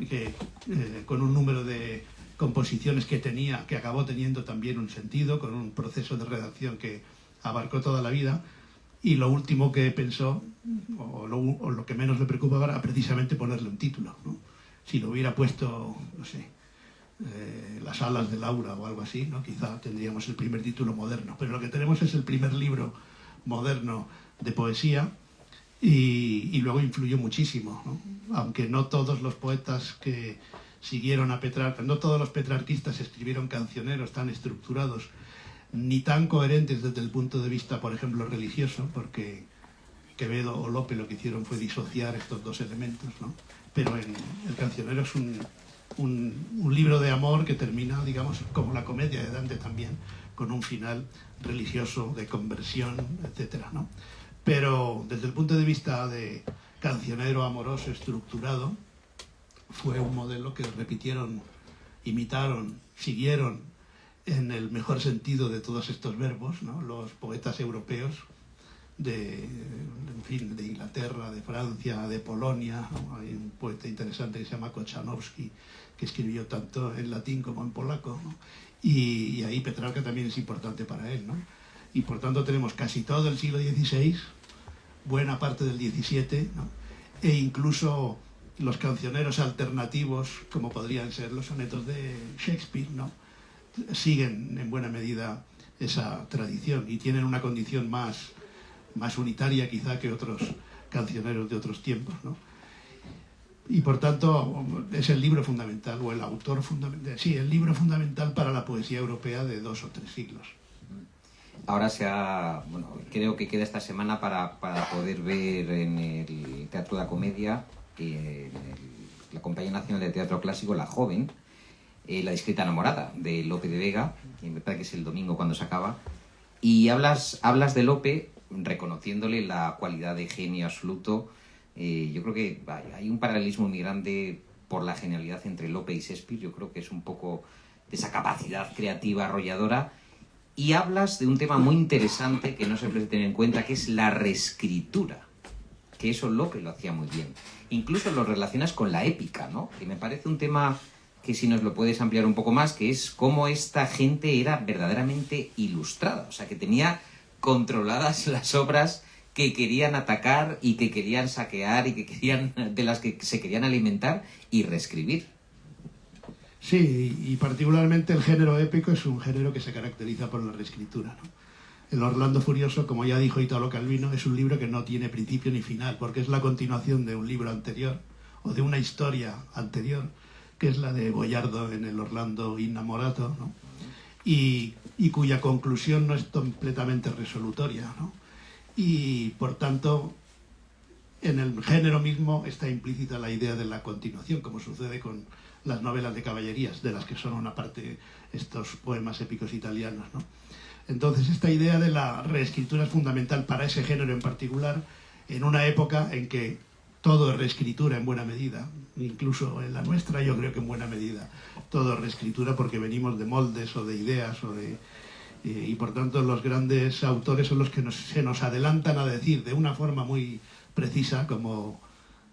[SPEAKER 2] que con un número de composiciones que acabó teniendo también un sentido, con un proceso de redacción que abarcó toda la vida, y lo último que pensó, o lo que menos le preocupaba, era precisamente ponerle un título, ¿no? Si lo hubiera puesto, no sé, Las alas de Laura o algo así, ¿no?, quizá tendríamos el primer título moderno, pero lo que tenemos es el primer libro moderno de poesía, y luego influyó muchísimo, ¿no? Aunque no todos los poetas que siguieron a Petrarca, no todos los petrarquistas escribieron cancioneros tan estructurados ni tan coherentes desde el punto de vista, por ejemplo, religioso, porque Quevedo o Lope lo que hicieron fue disociar estos dos elementos, ¿no? Pero el Cancionero es un libro de amor que termina, digamos, como la Comedia de Dante también, con un final religioso, de conversión, etcétera, ¿no? Pero desde el punto de vista de cancionero amoroso estructurado, fue un modelo que repitieron, imitaron, siguieron en el mejor sentido de todos estos verbos, ¿no?, los poetas europeos en fin, de Inglaterra, de Francia, de Polonia, ¿no? Hay un poeta interesante que se llama Kochanowski, que escribió tanto en latín como en polaco, ¿no? Y ahí Petrarca también es importante para él, ¿no? Y por tanto tenemos casi todo el siglo XVI, buena parte del XVII, ¿no?, e incluso los cancioneros alternativos, como podrían ser los sonetos de Shakespeare, ¿no? Siguen en buena medida esa tradición y tienen una condición más unitaria quizá que otros cancioneros de otros tiempos, ¿no? Y por tanto es el libro fundamental, o el autor fundamental, sí, el libro fundamental para la poesía europea de 2 o 3 siglos.
[SPEAKER 1] Ahora creo que queda esta semana para poder ver en el Teatro de la Comedia, la Compañía Nacional de Teatro Clásico, La Joven, La discreta enamorada, de Lope de Vega, que me parece que es el domingo cuando se acaba. Y hablas de Lope, reconociéndole la cualidad de genio absoluto. Yo creo que hay un paralelismo muy grande por la genialidad entre Lope y Shakespeare. Yo creo que es un poco de esa capacidad creativa arrolladora. Y hablas de un tema muy interesante que no se puede tener en cuenta, que es la reescritura. Que eso Lope lo hacía muy bien. Incluso lo relacionas con la épica, ¿no? Que me parece un tema que, si nos lo puedes ampliar un poco más, que es cómo esta gente era verdaderamente ilustrada. O sea, que tenía controladas las obras que querían atacar y que querían saquear y de las que se querían alimentar y reescribir.
[SPEAKER 2] Sí, y particularmente el género épico es un género que se caracteriza por la reescritura, ¿no? El Orlando Furioso, como ya dijo Italo Calvino, es un libro que no tiene principio ni final, porque es la continuación de un libro anterior, o de una historia anterior, que es la de Boiardo en el Orlando Innamorato, ¿no? Y cuya conclusión no es completamente resolutoria, ¿no? Y por tanto, en el género mismo está implícita la idea de la continuación, como sucede con las novelas de caballerías, de las que son una parte estos poemas épicos italianos, ¿no? Entonces, esta idea de la reescritura es fundamental para ese género en particular, en una época en que todo es reescritura en buena medida, incluso en la nuestra yo creo que en buena medida todo es reescritura, porque venimos de moldes o de ideas y por tanto los grandes autores son los que se nos adelantan a decir de una forma muy precisa, como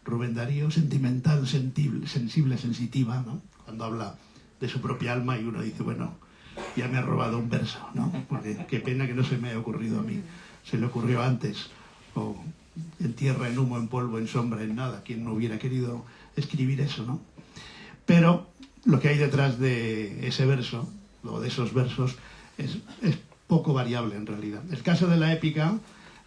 [SPEAKER 2] Rubén Darío, sentimental, sensible, sensitiva, ¿no? Cuando habla de su propia alma y uno dice, bueno, ya me ha robado un verso, ¿no? Porque qué pena que no se me haya ocurrido a mí, se le ocurrió antes, o en tierra, en humo, en polvo, en sombra, en nada, quien no hubiera querido escribir eso, ¿no? Pero lo que hay detrás de ese verso, o de esos versos, es poco variable en realidad. El caso de la épica,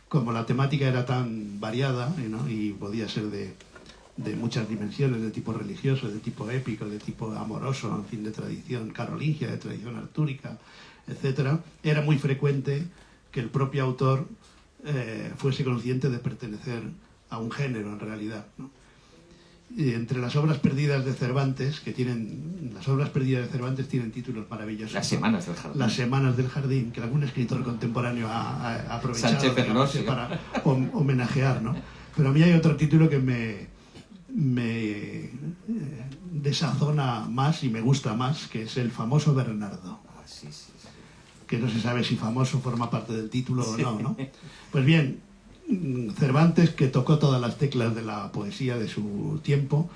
[SPEAKER 2] como la temática era tan variada, ¿no? Y podía ser de muchas dimensiones, de tipo religioso, de tipo épico, de tipo amoroso, en fin, de tradición carolingia, de tradición artúrica, etc., era muy frecuente que el propio autor fuese consciente de pertenecer a un género en realidad, ¿no? Y entre las obras perdidas de Cervantes, las obras perdidas de Cervantes tienen títulos maravillosos.
[SPEAKER 1] Las Semanas del Jardín.
[SPEAKER 2] Las Semanas del Jardín, que algún escritor contemporáneo ha aprovechado para homenajear, ¿no? Pero a mí hay otro título que me desazona más y me gusta más, que es El famoso Bernardo.
[SPEAKER 1] Sí.
[SPEAKER 2] Que no se sabe si famoso forma parte del título o no, ¿no? Pues bien, Cervantes, que tocó todas las teclas de la poesía de su tiempo,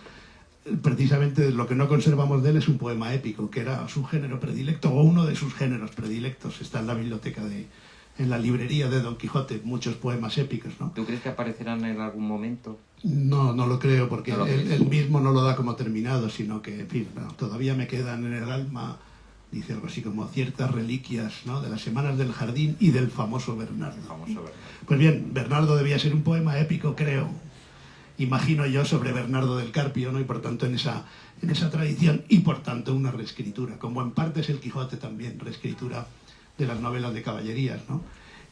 [SPEAKER 2] precisamente lo que no conservamos de él es un poema épico, que era su género predilecto, o uno de sus géneros predilectos. Está en la biblioteca en la librería de Don Quijote, muchos poemas épicos, ¿no?
[SPEAKER 1] ¿Tú crees que aparecerán en algún momento?
[SPEAKER 2] No lo creo, porque
[SPEAKER 1] ¿No
[SPEAKER 2] él mismo no lo da como terminado, sino que, en fin, todavía me quedan en el alma, dice algo así como ciertas reliquias, ¿no?, de las Semanas del Jardín y del famoso Bernardo. Pues bien, Bernardo debía ser un poema épico, creo, imagino yo, sobre Bernardo del Carpio, ¿no? Y por tanto en esa tradición, y por tanto una reescritura, como en parte es el Quijote también, reescritura de las novelas de caballerías, ¿no?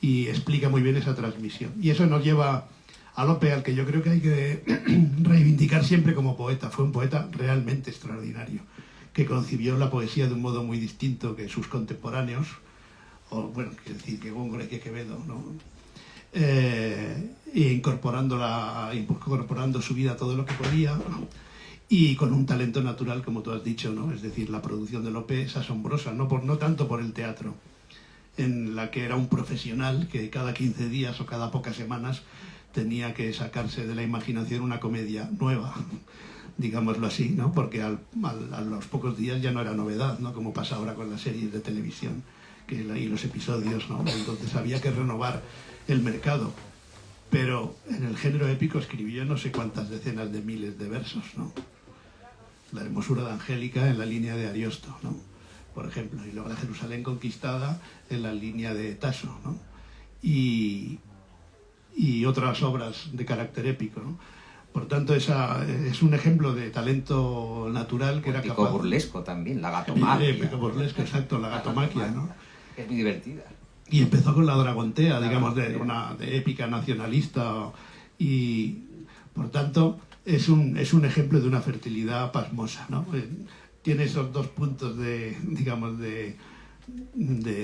[SPEAKER 2] Y explica muy bien esa transmisión. Y eso nos lleva a Lope, al que yo creo que hay que reivindicar siempre como poeta. Fue un poeta realmente extraordinario, que concibió la poesía de un modo muy distinto que sus contemporáneos, o bueno, quiero decir que Góngora y que Quevedo, ¿no? Incorporando su vida a todo lo que podía, ¿no? Y con un talento natural, como tú has dicho, ¿no? Es decir, la producción de Lope es asombrosa, no tanto por el teatro, en la que era un profesional que cada 15 días o cada pocas semanas tenía que sacarse de la imaginación una comedia nueva, digámoslo así, ¿no? Porque a los pocos días ya no era novedad, ¿no? Como pasa ahora con las series de televisión y los episodios, ¿no? Entonces había que renovar el mercado. pero en el género épico escribió no sé cuántas decenas de miles de versos, ¿no? La hermosura de Angélica en la línea de Ariosto, ¿no? Por ejemplo, y luego la Jerusalén conquistada en la línea de Tasso, ¿no? Y otras obras de carácter épico, ¿no? Por tanto, esa es un ejemplo de talento natural que era
[SPEAKER 1] Épico
[SPEAKER 2] capaz...
[SPEAKER 1] burlesco también, la gatomaquia.
[SPEAKER 2] Épico burlesco, exacto, la gatomaquia, ¿no?
[SPEAKER 1] Es muy divertida.
[SPEAKER 2] Y empezó con la Dragontea, digamos, de épica nacionalista. Y, por tanto, es un ejemplo de una fertilidad pasmosa, ¿no? Tiene esos dos puntos de, digamos, de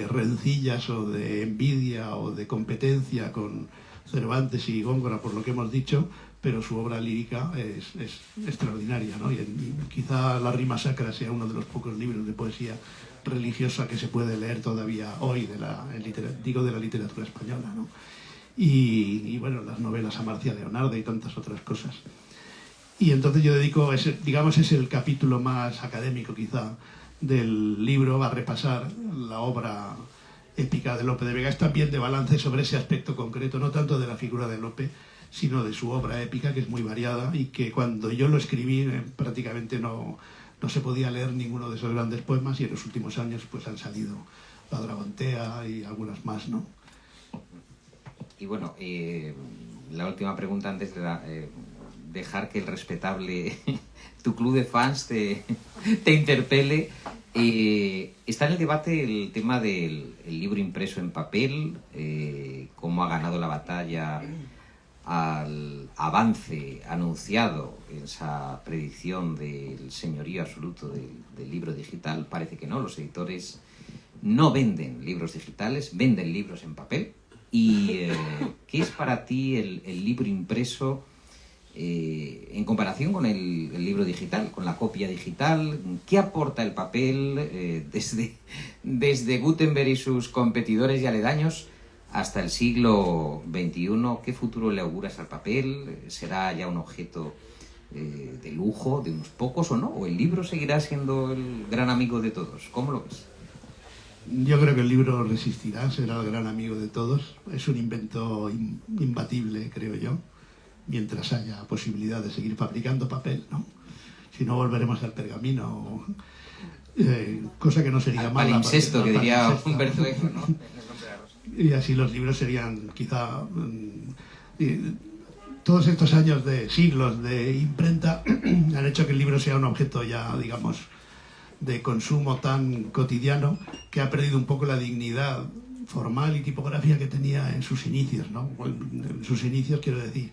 [SPEAKER 2] rencillas o de envidia o de competencia con Cervantes y Góngora, por lo que hemos dicho, pero su obra lírica es extraordinaria, ¿no? Y quizá La rima sacra sea uno de los pocos libros de poesía religiosa que se puede leer todavía hoy de la literatura española, ¿no? Y bueno, las novelas a Marcia Leonardo y tantas otras cosas. Y entonces yo dedico, digamos, es el capítulo más académico quizá del libro, a repasar la obra épica de Lope de Vega. Es también de balance sobre ese aspecto concreto, no tanto de la figura de Lope, sino de su obra épica, que es muy variada y que cuando yo lo escribí prácticamente no se podía leer ninguno de esos grandes poemas, y en los últimos años pues han salido La Dragontea y algunas más, ¿no?
[SPEAKER 1] Y bueno, la última pregunta antes de dejar que el respetable, tu club de fans te interpele. Está en el debate el tema del libro impreso en papel, cómo ha ganado la batalla al avance anunciado en esa predicción del señorío absoluto del libro digital. Parece que no, los editores no venden libros digitales, venden libros en papel. ¿Y qué es para ti el libro impreso en comparación con el libro digital, con la copia digital? ¿Qué aporta el papel desde Gutenberg y sus competidores y aledaños hasta el siglo XXI? ¿Qué futuro le auguras al papel? ¿Será ya un objeto de lujo de unos pocos o no? ¿O el libro seguirá siendo el gran amigo de todos? ¿Cómo lo ves?
[SPEAKER 2] Yo creo que el libro resistirá, será el gran amigo de todos. Es un invento imbatible, creo yo, mientras haya posibilidad de seguir fabricando papel, ¿no? Si no, volveremos al pergamino, cosa que no sería mala.
[SPEAKER 1] Al incesto, que diría Humberto Eco, ¿no?
[SPEAKER 2] Y así los libros serían quizá... todos estos años de siglos de imprenta han hecho que el libro sea un objeto ya, digamos, de consumo tan cotidiano, que ha perdido un poco la dignidad formal y tipográfica que tenía en sus inicios, ¿no? En sus inicios, quiero decir,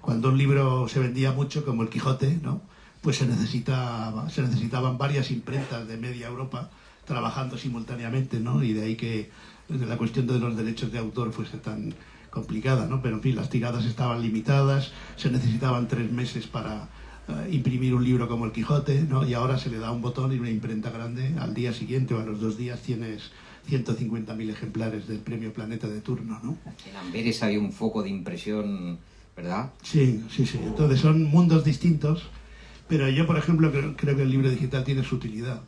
[SPEAKER 2] cuando un libro se vendía mucho, como el Quijote, ¿no? Pues se necesitaban varias imprentas de media Europa trabajando simultáneamente, ¿no? Y de ahí que la cuestión de los derechos de autor fuese tan complicada, ¿no? Pero en fin, las tiradas estaban limitadas, se necesitaban 3 meses para imprimir un libro como el Quijote, ¿no? Y ahora se le da un botón y una imprenta grande, al día siguiente o a los 2 días tienes 150.000 ejemplares del Premio Planeta de turno, ¿no?
[SPEAKER 1] En Amberes había un foco de impresión, ¿verdad?
[SPEAKER 2] Sí. Entonces son mundos distintos, pero yo, por ejemplo, creo que el libro digital tiene su utilidad.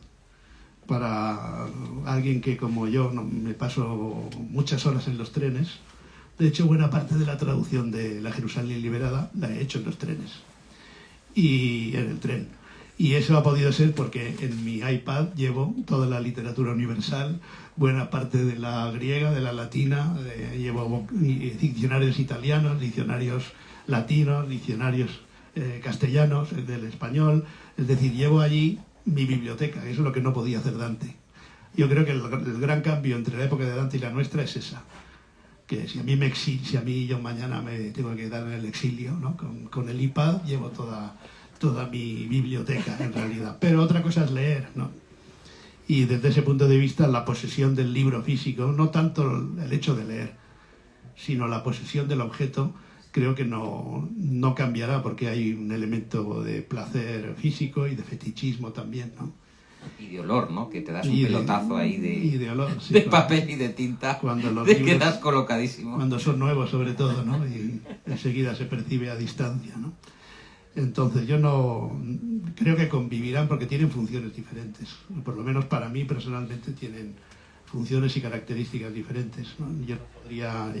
[SPEAKER 2] Para alguien que, como yo, me paso muchas horas en los trenes. De hecho, buena parte de la traducción de La Jerusalén liberada la he hecho en los trenes y en el tren. Y eso ha podido ser porque en mi iPad llevo toda la literatura universal, buena parte de la griega, de la latina, llevo diccionarios italianos, diccionarios latinos, diccionarios castellanos, del español. Es decir, llevo allí mi biblioteca. Eso es lo que no podía hacer Dante. Yo creo que el gran cambio entre la época de Dante y la nuestra es esa. Que si a mí yo mañana me tengo que quedar en el exilio, ¿no? Con el iPad llevo toda mi biblioteca, en realidad. Pero otra cosa es leer, ¿no? Y desde ese punto de vista, la posesión del libro físico, no tanto el hecho de leer, sino la posesión del objeto, creo que no cambiará, porque hay un elemento de placer físico y de fetichismo también, ¿no?
[SPEAKER 1] Y de olor, ¿no? Que te das un pelotazo ahí
[SPEAKER 2] de olor, sí,
[SPEAKER 1] de papel y de tinta.
[SPEAKER 2] Cuando los
[SPEAKER 1] te
[SPEAKER 2] libros,
[SPEAKER 1] quedas colocadísimo.
[SPEAKER 2] Cuando son nuevos, sobre todo, ¿no? Y enseguida se percibe a distancia, ¿no? Entonces yo no creo que convivirán porque tienen funciones diferentes. Por lo menos para mí personalmente tienen funciones y características diferentes, ¿no? Yo podría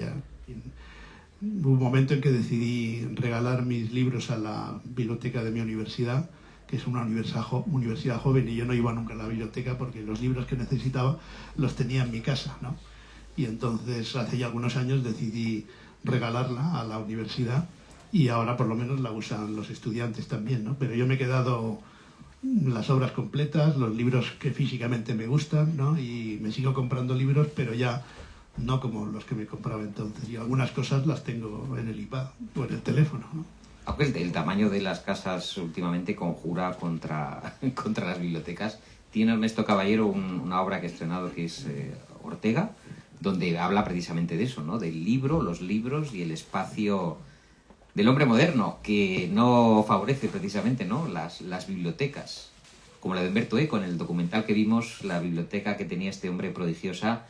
[SPEAKER 2] Hubo un momento en que decidí regalar mis libros a la biblioteca de mi universidad, que es una universidad joven, y yo no iba nunca a la biblioteca porque los libros que necesitaba los tenía en mi casa, ¿no? Y entonces hace ya algunos años decidí regalarla a la universidad y ahora por lo menos la usan los estudiantes también, ¿no? Pero yo me he quedado las obras completas, los libros que físicamente me gustan, ¿no? Y me sigo comprando libros, pero ya no como los que me compraba entonces. Y algunas cosas las tengo en el iPad o en el teléfono, ¿no?
[SPEAKER 1] Aunque el tamaño de las casas últimamente conjura contra las bibliotecas. Tiene Ernesto Caballero una obra que ha estrenado que es Ortega, donde habla precisamente de eso, ¿no? Del libro, los libros y el espacio del hombre moderno, que no favorece precisamente, ¿no? las bibliotecas, como la de Umberto Eco en el documental que vimos, la biblioteca que tenía este hombre prodigiosa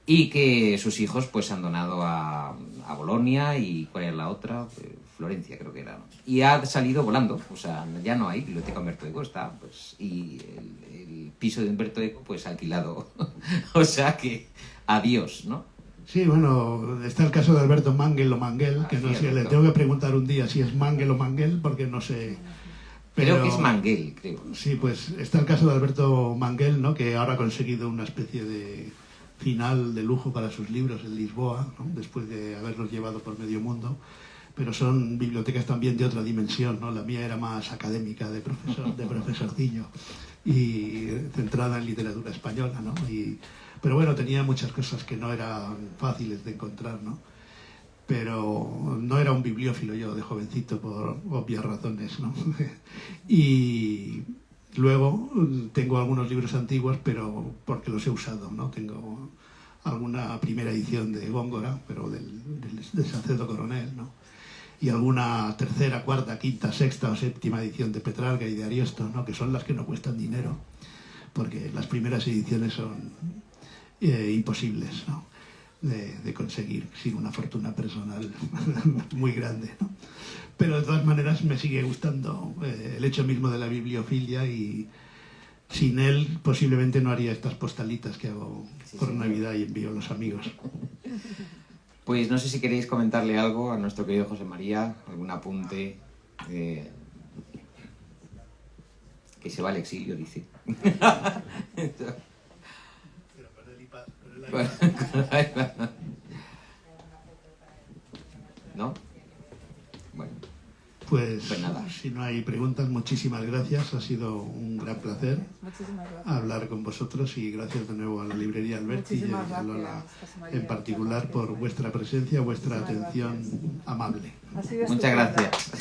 [SPEAKER 1] y que sus hijos pues han donado a Bolonia y ¿cuál era la otra? Florencia creo que era, ¿no? Y ha salido volando, o sea, ya no hay biblioteca Umberto Eco, está, pues, y el piso de Umberto Eco pues alquilado, o sea que adiós, ¿no?
[SPEAKER 2] Sí, bueno, está el caso de Alberto Mangel o Manguel, que no sé, le tengo que preguntar un día si es Mangel o Manguel, porque no sé.
[SPEAKER 1] Pero, creo que es Manguel, creo.
[SPEAKER 2] Sí, pues está el caso de Alberto Manguel, ¿no? Que ahora ha conseguido una especie de final de lujo para sus libros en Lisboa, ¿no? Después de haberlos llevado por medio mundo. Pero son bibliotecas también de otra dimensión, ¿no? La mía era más académica, de profesorcillo, y centrada en literatura española, ¿no? Pero bueno, tenía muchas cosas que no eran fáciles de encontrar, ¿no? Pero no era un bibliófilo yo de jovencito por obvias razones, ¿no? Y luego tengo algunos libros antiguos, pero porque los he usado, ¿no? Tengo alguna primera edición de Góngora, pero de Salcedo Coronel, ¿no? Y alguna tercera, cuarta, quinta, sexta o séptima edición de Petrarca y de Ariosto, ¿no? Que son las que no cuestan dinero, porque las primeras ediciones son imposibles, ¿no? de conseguir sin una fortuna personal muy grande, ¿no? Pero de todas maneras me sigue gustando el hecho mismo de la bibliofilia y sin él posiblemente no haría estas postalitas que hago por Navidad y envío a los amigos.
[SPEAKER 1] Pues no sé si queréis comentarle algo a nuestro querido José María, algún apunte, que se va al exilio, dice. ¿No? Bueno.
[SPEAKER 2] Pues
[SPEAKER 1] nada.
[SPEAKER 2] Si no hay preguntas, muchísimas gracias. Ha sido un gran placer hablar con vosotros y gracias de nuevo a la librería Alberti y a Lola en particular por vuestra presencia, vuestra atención amable.
[SPEAKER 1] Muchas gracias.